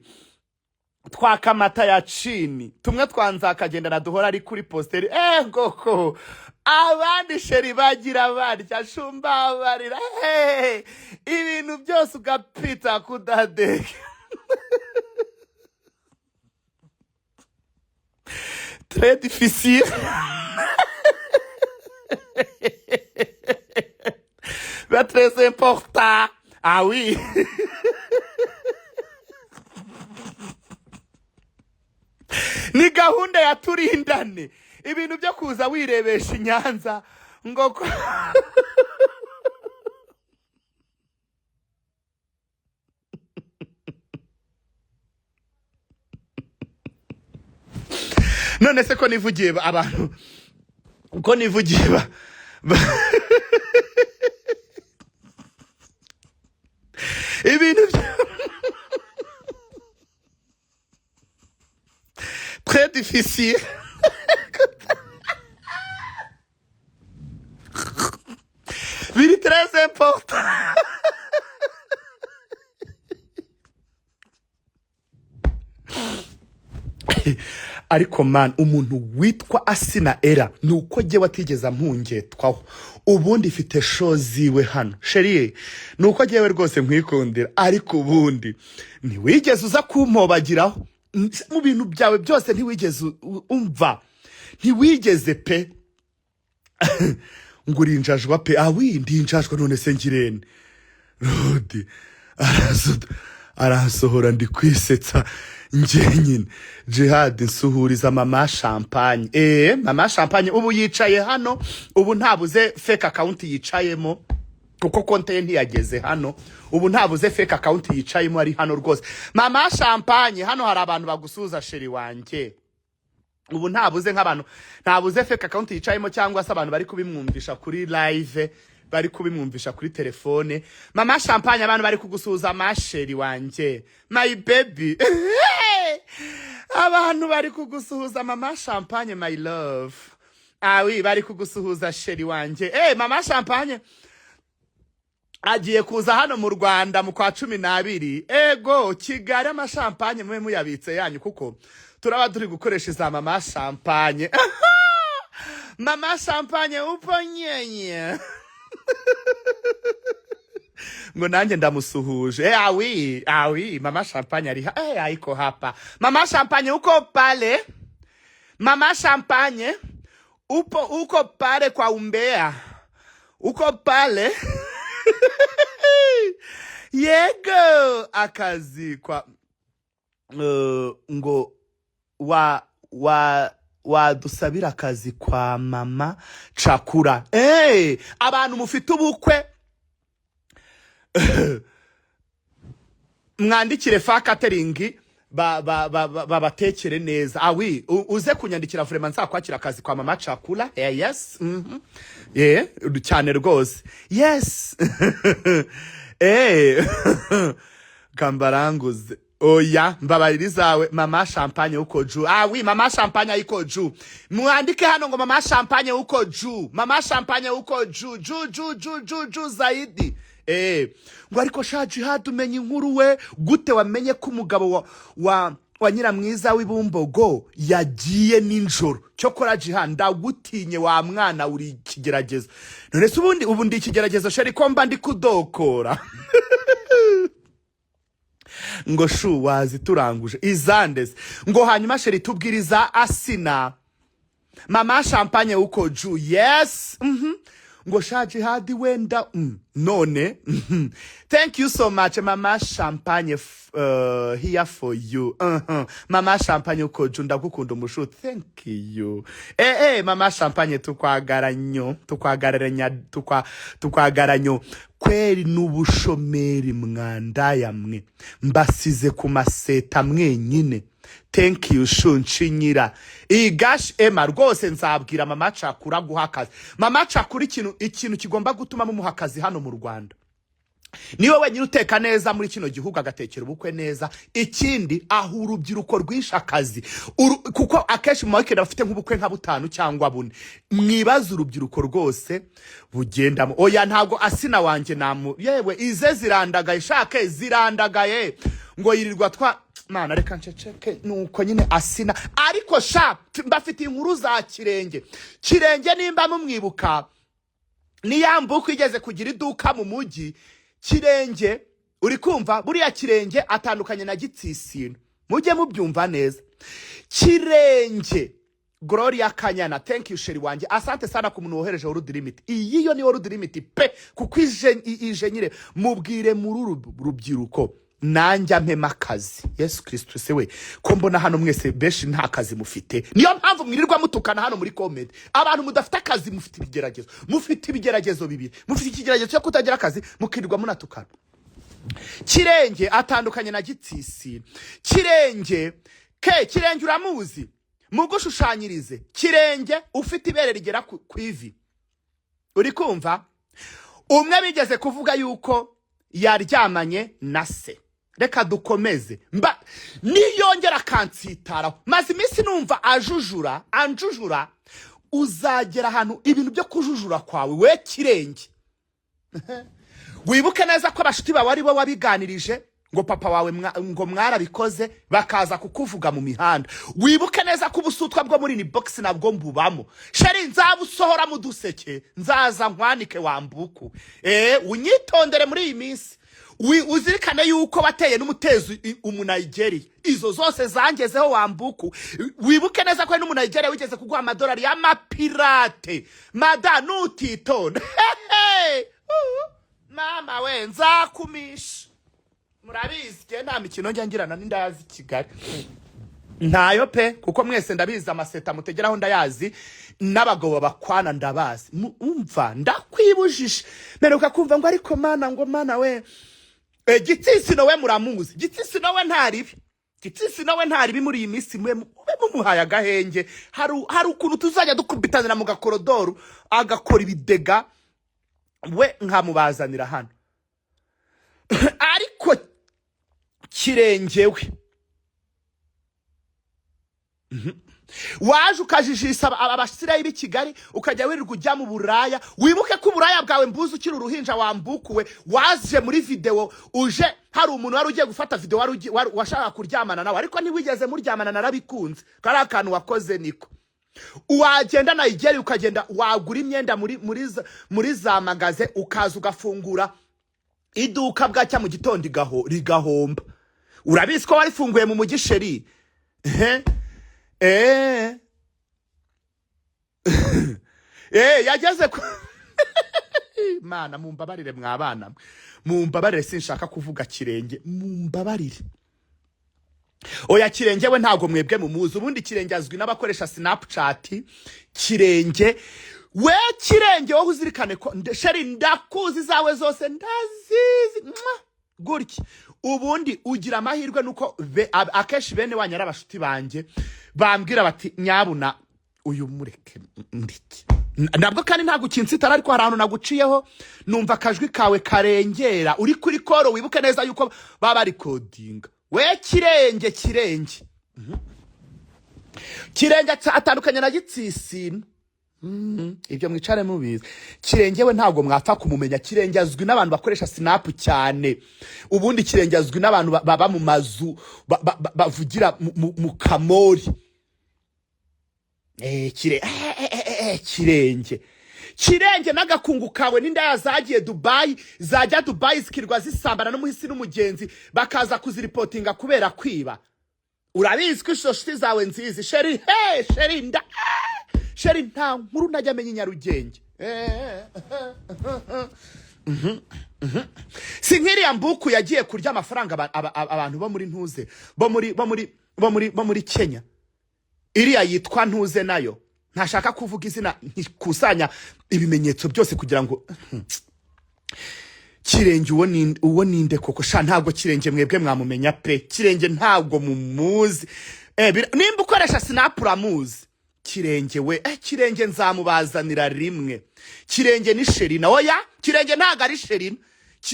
twakamata ya chini tumwe twanzakagendana duhora ari kuri posteri ngoko abandi sheri bagira barya shumba barira ibintu byose ugapita kudadeke très difficile mais très important. Ah oui. Ni gahunda ya turindane ibintu byo kuza wirebesha inyanza ngo none se ko nivugiye abantu ko nivugiye ibintu très difficile. Biri très important. Ariko man umuntu witwa Asina Era nuko je watigeza mpungetwaho ubundi ifite show ziwe hano sheri nuko jewe rwose nkwikundira ariko ubundi ntiwigeze uza kumpobagiraho mu bintu byawe byose ntiwigeze umva ntiwigeze pe ngurinjajwa pe ndinjajwa none se ngirene Rodi arasohora ndi kwisetsa njyenyine Jihad nsuhuriza mama champagne mama champagne ubu yicaye hano ubu ntabuze fake account yicayemo kuko konte ntiyageze hano ubu ntabuze fake account yicayemo ari hano rwose mama champagne hano hari abantu bagusuza sheri wanje ubu ntabuze nk'abantu ntabuze fake account yicayemo cyangwa se abantu bari kubimwumvisha kuri live bari kubimwumvisha kuri telefone mama champagne abantu bari kugusuza masheri wanje my baby abantu bari kugusuhuza mama champagne my love oui bari kugusuhuza sheri wanje mama champagne agiye kuza hano mu Rwanda mu kwa 12 ego Kigali ama champagne mwe muyabitse yanyu kuko turaba turi gukoresha za mama champagne mama champagne upo nyenye ngo nanjye ndamusuhuje oui mama champagne ari aiko hapa mama champagne uko pale mama champagne uko pale kwa umbea uko pale yego akazi kwa ngo wadusabira akazi kwa mama Chakura abantu mufite ubukwe mwandikire fa catering babatekere neza oui uze kunyandikira vraiment nzakwakira akazi kwa mama Chakura yes cyane rwose yes kambaranguze oya mbabariri zawe mama champagne uko ju oui mama champagne iko ju mwandike hano ngo mama champagne uko ju mama champagne uko ju zaidi ngo ariko shaji hadumenye inkuru we gute wamenye ko umugabo wa Nyiramwiza w'Ibumbogo yagiye ninjoro cyo kora Jihan ndagutinye wa mwana uri kigeragezo none se ubu ndi kigeragezo sheri ko mba ndi kudokora ngo shu wazi turanguje izandes ngo hanyuma sheri tubwiriza Asina mama champagne uko ju yes ngo shaji hadi wenda none thank you so much mama champagne here for you mama champagne uko ju ndagukunda umushu thank you mama champagne tukwagaranyo kweri n'ubushomeri mwandaya mwe mbasize ku maseta mwenyine thank you shunchinyira igash ema rwose nzabwira mama Chakura guhakaza mama Chakura ikintu kigomba gutuma mu muhakazi hano mu Rwanda niwe wenyine uteka neza muri kino gihugu agatekera ubukwe neza ikindi aho urubyiruko rwishakazi kuko akeshi mu weekend bafite nk'ubukwe nka 5 cyangwa 4 mwibaza urubyiruko rwose bugendamo oya ntago Asina wanje yewe ize zirandagaye shake zirandagaye ngo yirirwa mana reka nceceke nuko nyine asina ariko sha mbafite inkuru za kirenge nimba mumwibuka niyambuka igeze kugira iduka mu mujyi kirenge uri kumva buriya kirenge atandukanye na Gitsisino mujye mubyumva neza kirenge Gloria Kanyana thank you sheri wanje asante sana ku muntu wohereje World Limit iyi yo ni World Limit pe kuko ije nyire mubwire muri rubyiruko nanja mpema akazi Yesu Kristo se we ko mbona hano mwese beshi nta kazi mufite niyo mpamvu mwirirwa mutukana hano muri comedy abantu mudafite akazi mufite ibigeragezo bibiri mufite ikigeragezo cyo kutagira akazi mukirirwa munatukana kirenge atandukanye na Gitsisino kirenge uramuzi mugushushanyirize kirenge ufite ibere rigera ku ivi uri kumva umwe bigeze kuvuga yuko yaryamanye na se reka dukomeze niyongera kansitaraho maze iminsi numva anjujura uzagera ahantu ibintu byo kujujura kwawe we kirenge wibuke neza ko abashuti bawe ari bo wabiganirije ngo papa wawe ngo mwarabikoze bakaza kukuvuga mu mihanda wibuke neza ko ubusutwa bwo muri ni box nabwo mbubamo sheri nzabusohora mu duseke nzaza nkwanike wambuku unyitondere muri iyi minsi uzirikane yuko bateye n'umutezo umunayigeri izo zose zangezeho wambuku wibuke neza ko n'umunayigeri wigeze kuguha amadolari y'amapirate mada nutitonda mama we nzakumisha murabizi ke nta mikino njyangirana n'indazi Kigali ntayo pe kuko mwese ndabizi amaseta mutegeraho ndayazi n'abagabo bakwana ndabazi umva ndakwibujisha meruka kumva ngo ariko mana we Gitsisino we muramuzi Gitsisino we ntaribi muri iyi minsi mwe mumuhaye agahenge hari ukuntu tuzajya dukubitanira mu gakorodoro agakora ibidega we nkamubazanira hano ariko kirengewe waje ukajijisa abasirayi b'i Kigali ukajya wirirwa ujya mu buraya wibuke ko uburaya bwawe mbuzi ukiri uruhinja wambukuwe waje muri video uje hari umuntu wari ugiye gufata video washaka kuryamana nawe ariko ntiwigeze muryamana narabikunze kari akantu wakoze niko wagenda na igeri ukagenda wagura imyenda muri za magaze ukaza ugafungura iduka bwacya mu gitondo rigahomba urabizi ko warifunguye mu mujyi sheri yageze mana mumbabarire mwabana mumbabarire sinshaka kuvuga kirenge mumbabarire oya kirenge we ntago mwebwe mumuzi ubundi kirenge azwi n'abakoresha Snapchat kirenge we kirenge wowe uzirikane ko sheri ndakuzi zawe zose ndazizi gutya ubundi ugira amahirwe nuko akeshi bene wanyara abashuti banje bambwira bati nyabuna uyu mureke ndiki nabwo kandi ntago kinsitara ariko hari ahantu naguciyeho numva akajwi kawe karengera uri kuri koro wibuke neza yuko baba recordinga we kirenge atandukanye na Gitsisino ibyo mwicare mubizi kirenge we ntago mwapfa kumumenya kirenge azwi n'abantu bakoresha Snap cyane ubundi kirenge azwi n'abantu baba mu mazu bavugira mu kamori kirenge n'agakungu kawe n'inda yazagiye zajya Dubai zikirwa zisambana n'umuhisi n'umugenzi bakaza kuziripotinga kubera kwiba urabizi ko ishoshiti zawe nzizi sheri sheri nta nkuru najya amenya Nyarugenge sinkiriya mbuku yagiye kurya amafaranga abantu bo muri ntuze bo muri Kenya iriya yitwa ntuze nayo ntashaka kuvuga izina ntikusanya ibimenyetso byose kugira ngo kirenge uwo ninde koko sha ntabwo kirenge mwebwe mwamumenya pe kirenge ntabwo mumuzi nimba ukoresha Snap uramuzi kirenge we kirenge nzamubazanira rimwe kirenge ni Sherina oya kirenge ntago ari Sherina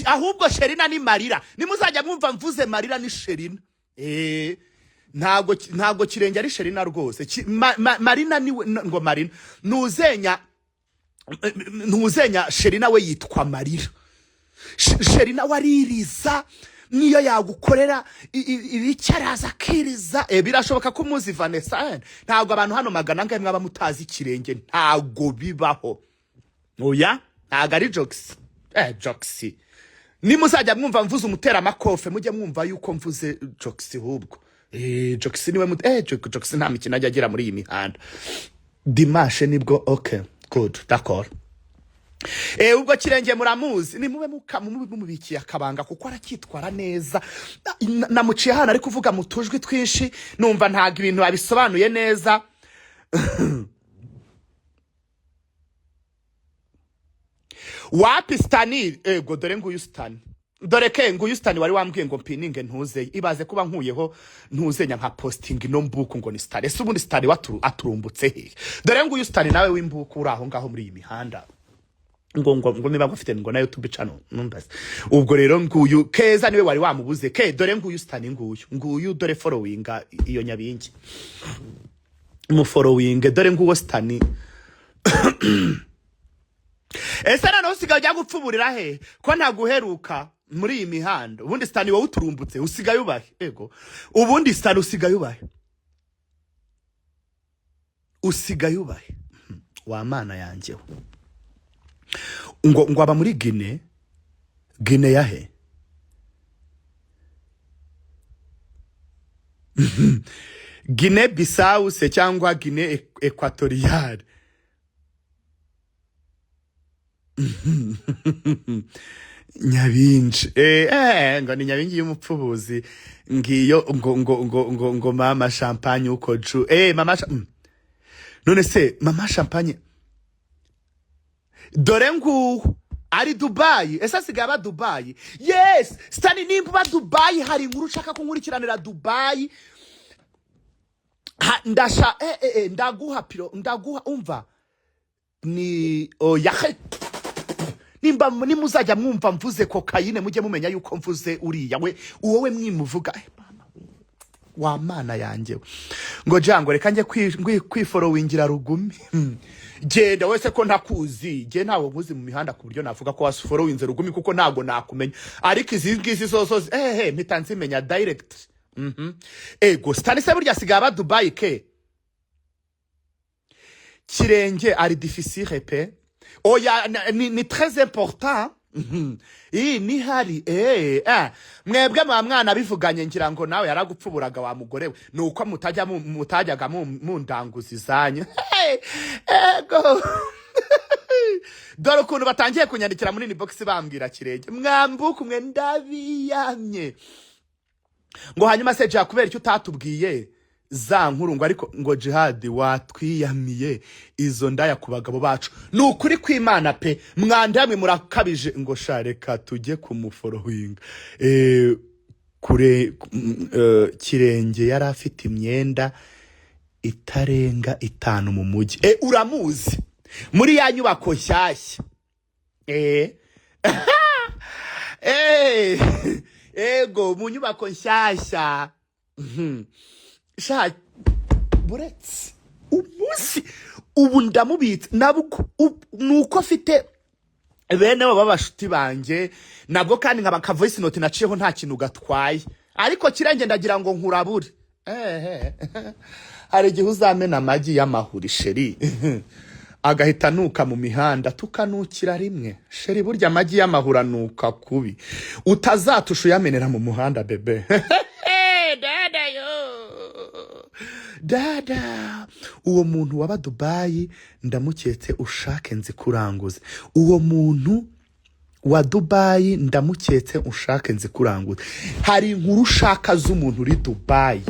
ahubwo Sherina ni Marira nimuzajya mwumva mvuze Marira ni Sherina ntago kirenge ari Sherina rwose Marina ni ngo Marina ntuzenya Sherina we yitwa Marira Sherina waririza niyo yagukorera ibicyaraza akiriza birashoboka ko umuzi Vanessa ntabwo abantu hano magana ngamwe mwaba mutazi ikirenge ntabwo bibaho oya ntabwo ari jokes jokes ni muzajya mwumva mvuze umutera amakofe mujye mwumva yuko mvuze jokes hubwo jokes niwe jokes nta mikino ajya agira muri iyi mihanda Dimanche nibwo okay good d'accord ubwo kirenge muramuzi ni mube mubikiye akabanga kuko arakitwara neza namuciye hano ari kuvuga mu tujwi twinshi numva ntaga ibintu abisobanuye neza wapi Stani ego dore nguyu Stani dore ke nguyu Stani wari wambwiye ngo mpininge ntuze ibaze kuba nkuyeho ntuzenya nka posting no mbuku ngo ni Stani ese ubundi Stani aturumbutse he dore nguyu Stani nawe w'imbuku uri aho ngaho muri iyi mihanda ngo niba ngufite ngo na YouTube channel numbaze ubwo rero nguyu Keza niwe wari wamubuze ke dore nguyu Stani nguyu dore following iyo nyabingi mu following dore nguwo Stani ese nano usigaye ujya gupfuburira he ko ntaguheruka muri iyi mihanda ubundi Stani wowe uturumbutse usigaye ubahe ego ubundi Stani usigaye ubahe wa mana yanjye ngo aba muri Guinea yahe Guinea Bissau se cyangwa Guinea Equatorial nyabinji ngo ni nyabingi y'umupfubuzi ngiyo ngo mama champagne uko ju mama none se mama champagne dore ngu ari Dubai ese asigaye Dubai yes Stani nimba Dubai hari inkuru ushaka kunkurikiranira Dubai ndasha ndaguha umva ni oya nimba nimuzajya mwumva mvuze cocaine mujye mumenya yuko mvuze uriya wowe mwimuvuga wa mana yanjye ngo jango reka nje kwifolowingira Rugumi genda wese ko ntakuzi je ntawo nkuzi mu mihanda ku buryo navuga ko wasfolowinze Rugumi kuko ntago nakumenya ariko izi ngizi soso mpitanze menya direct ego Stani se burya sigaba Dubai ke kirenge ari difficile pe oya ni très important ni hari mwebwe mwana bivuganye ngira ngo nawe yaragupfuburaga wa mugore we nuko mutajyaga mundanguzi zanye ego dore ukuntu batangiye kunyandikira muri inbox bambwira kirenge mwambuka umwe ndabiyamye ngo hanyuma se ja kubera icyo utatubwiye za nkuru ngo ariko ngo Jihad watwiyamiye izo ndaya ku bagabo bacu nukuri kw'Imana pe mwandamwe murakabije ngo shareka tujye kumufollowing kure kirenge yari afite imyenda itarenga 5 mu mujyi uramuzi muri ya nyubako nshyashya ego mu nyubako nshyashya buretse umunsi ubu ndamubitse nabuko nuko afite bene baba bashuti banje nabwo kandi nkaba voice note naciyeho nta kintu gatwaye ariko kirenge ndagira ngo nkurabure hari igihe uzamena amagi y'amahuri sheri agahita nuka mu mihanda tukanukira rimwe sheri burya amagi y'amahura nuka kubi utazatusha yamenera mu muhanda bebe dada uwo muntu waba Dubai ndamuketse ushake nzi kuranguza uwo muntu wa Dubai ndamuketse ushake nzi kuranguza hari inkuru ushaka z'umuntu uri Dubai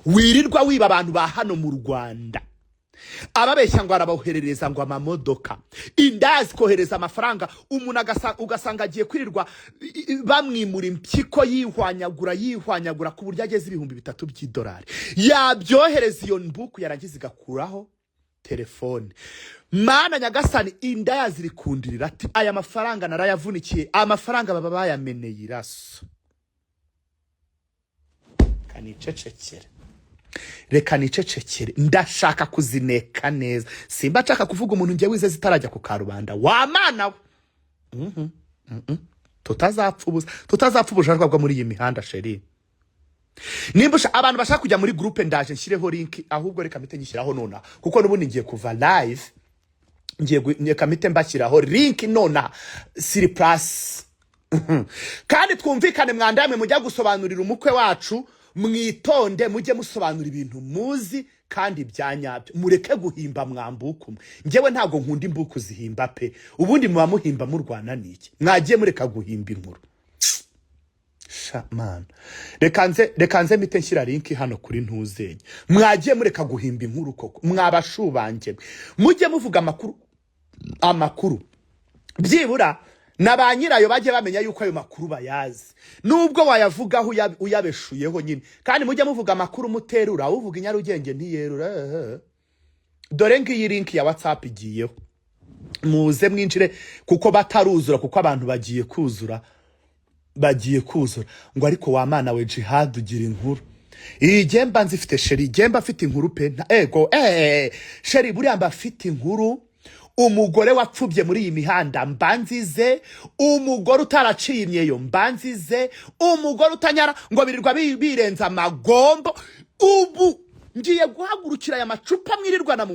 wirirwa wiba abantu ba hano mu Rwanda ababeshya ngo arabaherereza ngo amamodoka indazi kohereza amafaranga umuntu ugasanga agiye kwirirwa bamwimura impyiko yihwanyagura ku buryo ageze $3,000 by'idolari yabyohereza iyo mbuku yarangiza igakuraho telefone mana nyagasani indaya zirikundirira ati aya mafaranga narayavunikiye amafaranga baba bayameneye iraso kanicecekere reka nicecekere ndashaka kuzineka neza simba nshaka kuvuga umuntu ngiye wize zitarajya ku karubanda wa mana we tutazapfa ubujarwa bwo muri iyi mihanda sheri. Nimba abantu bashaka kujya muri groupe ndaje nshyireho link, ahubwo reka mpite nyishyiraho nona kuko nubundi ngiye kuva live, ngiye kamite mbashyiraho link nona siri plus. Kandi twumvikane mwandamwe mujya gusobanurira umukwe wacu, mwitonde mujye musobanura ibintu muzi kandi byanyabyo, mureke guhimba mwambuku. Ngewe ntago nkunda imbuku zihimba pe, ubundi muba muhimba murwana niki? Mwagiye mureka guhimba inkuru. Man, reka nze mite nshyira link hano kuri ntuzenye. Mwagiye mureka guhimba inkuru koko, mwabashubanje. Mujye muvuga amakuru byibura na ba nyirayo bajye bamenya yuko ayo makuru bayazi, nubwo wayavugaho uyabeshuyeho nyine. Kandi mujye muvuga amakuru muterura, uvuga inyarugenge ntiyerura. Dore ngiyi link ya WhatsApp igiyeho, muze mwinjire kuko bataruzura, kuko abantu bagiye kuzura ngo ariko wa mana we Jihad ugira inkuru. Igemba nzifite sheri, igemba afite inkuru pe ego sheri, buriya mba afite inkuru. Umugore wapfubye muri iyi mihanda mbanzize, umugore utaraciye imyeyo mbanzize, umugore utanyara ngo birirwa birenza amagombo. Ubu ngiye guhagurukira aya macupa mwirirwana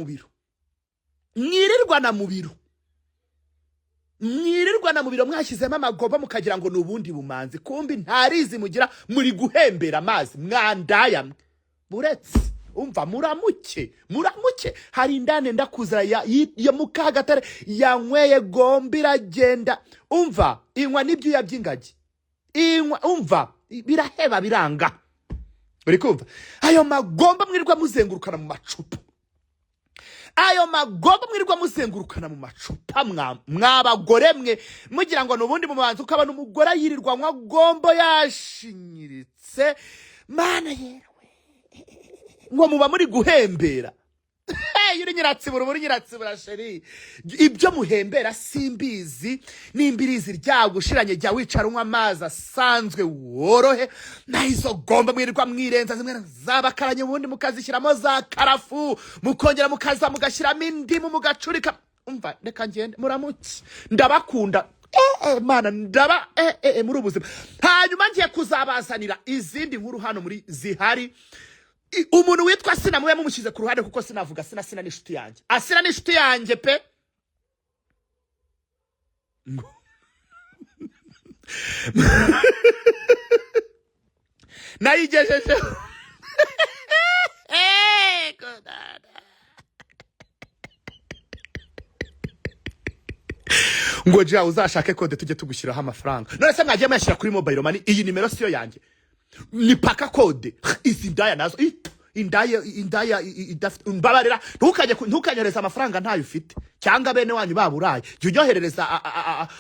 mu biro mwashyizemo amagomba mukagira ngo nubundi bumanzi, kumbi ntarizi mugira, muri guhembera amazi mwandaya. Buretse umva muramuke hari indane ndakuzara ya Mukagatare yanyweye gomba iragenda. Umva inywa nibyo yabyingagi, inywa umva biraheba biranga. Uri kumva ayo magomba mwirirwa muzengurukana mu macupa, mwabagore mwe mugira ngo nubundi mubanza ukabana umugore yirirwa nywa gombo yashinyiritse. Mana yewe ngo muba muri guhembera. Yuri nyiratsibura sheri, ibyo muhembera simbizi. Nimbirizi ryagushiranye jya wicara unywa amazi asanzwe worohe, nahizo gomba mwirirwa mwirenza zimwe zabakaranye, ubundi mukazishyiramo za karafu, mukongera mukaza mugashyiramo indimu mugacurika. Umva reka ngende muramuki, ndabakunda mana ndaba muri ubuzima. Hanyuma ngiye kuzabazanira izindi nkuru hano muri zihari. Umuntu witwa Sina mwe mumushyize ku ruhande kuko sinavuga Sina n'inshuti yanjye. Asina n'inshuti yanjye pe. Nayigejeje. Ngo jya uzashake kode tujye tugushyiraho amafaranga. None se mwagiye muyashyira kuri mobile money, iyi nimero siyo yanjye. Ni paka kode izi ndaya nazo indaya mbabarira, ntukanyereza amafaranga ntayo ufite, cyangwa bene wanyu baburaye jya uryoherereza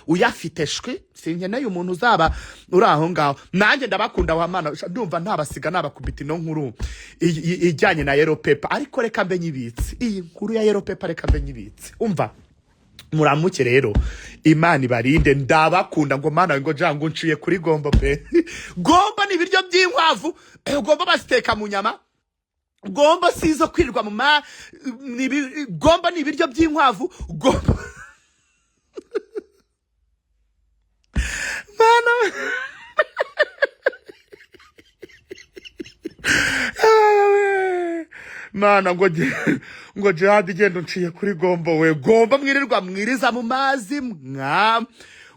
uyafite shwe. Sinkeneye umuntu uzaba uri aho ngaho. Nanjye ndabakunda wa mana, ndumva ntabasiga nabakubita ino nkuru ijyanye na Yellow Pepper, ariko reka mbe nyibitse iyi nkuru ya Yellow Pepper, reka mbe nyibitse. Umva muramuke rero, Imana ibarinde, ndabakunda ngo mana ngo jangu nciye kuri gombo pe. Gombo ni ibiryo by'inkwavu, gombo basiteka mu nyama, gombo sizo kwirirwa mu gombo ni ibiryo by'inkwavu, gombo mana mana ngo Jihad igenda unciye kuri gombo we. Gombo mwirirwa mwiriza mu mazi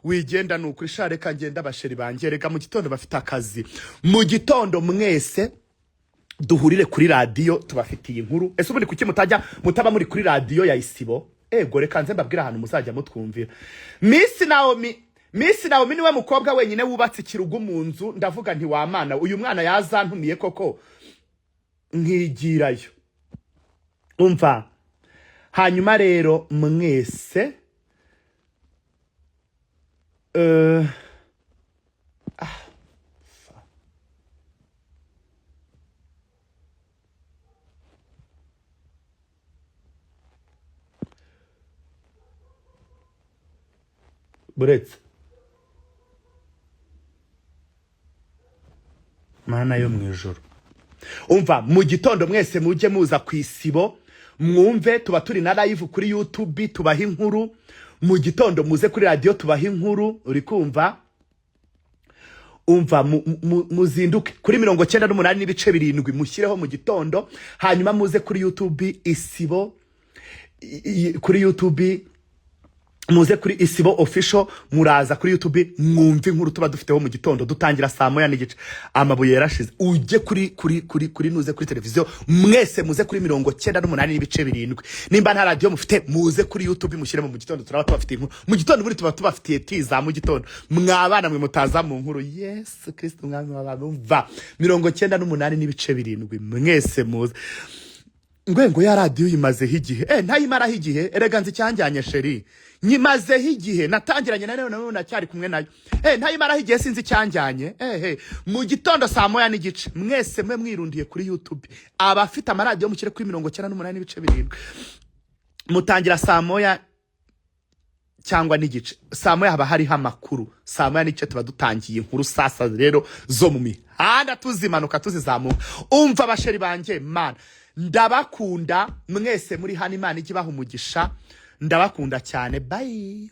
wigenda nukuri share kangenda basheri bangerega mu gitondo bafite akazi. Mu gitondo mwese duhurire kuri radio tubafitiye inkuru. Ese ubundi kuki mutaba muri kuri radio ya Isibo? Ego reka nze mbabwira ahantu muzajya mutwumvira. Miss Naomi niwe mukobwa wenyine wubatse ikirugu mu nzu. Ndavuga nti wa mana uyu mwana yazantumiye koko nkigirayo. Umva hanyuma rero mwese buretse mana yo mwijuru. Umva mu gitondo mwese mujye muza ku Isibo mwumve, tuba turi na live kuri YouTube tubaha inkuru. Mu gitondo muze kuri radio tubaha inkuru, uri kumva? umva muzinduke kuri 98 n'ibice 7 mushyireho mu gitondo, hanyuma muze kuri YouTube Isibo, kuri YouTube muze kuri Isibo official, muraza kuri YouTube mwumve inkuru tuba dufiteho mu gitondo dutangira saa 9 n'igice. Amabuye yarashize, ujye kuri nuze kuri televiziyo, mwese muze kuri 98 n'ibice 7. Nimba nta radio mufite muze kuri YouTube mushyire mu gitondo, turaba tubafite inkuru mu gitondo, buri tuba tubafitiye tiza mu gitondo. Mwabana mwe mutaza mu nkuru, Yesu Kristo mwami w'abantu, va 98 n'ibice 7 mwese muze. Ngwengo ya radio yimazeho igihe, ntayimaraho igihe, erega nzi cyanjyanye sheri, nyimazeho igihe, natangiranye na none nacyari kumwe nayo, ntayimaraho igihe sinzi cyanjyanye. Mu gitondo saa 9 n'igice mwese mwe mwirundiye kuri YouTube, abafite amaradio mukire kuri 98 n'ibice 7, mutangira saa 9 cyangwa n'igice. Saa 9 haba hariho amakuru, saa 9 n'igice tuba dutangiye inkuru sasa rero zo mu mihanda tuzimanuka tuzizamuka. Umva basheri banje, man ndabakunda mwese muri hano, Imana ijye ibaha umugisha, ndabakunda cyane, bye.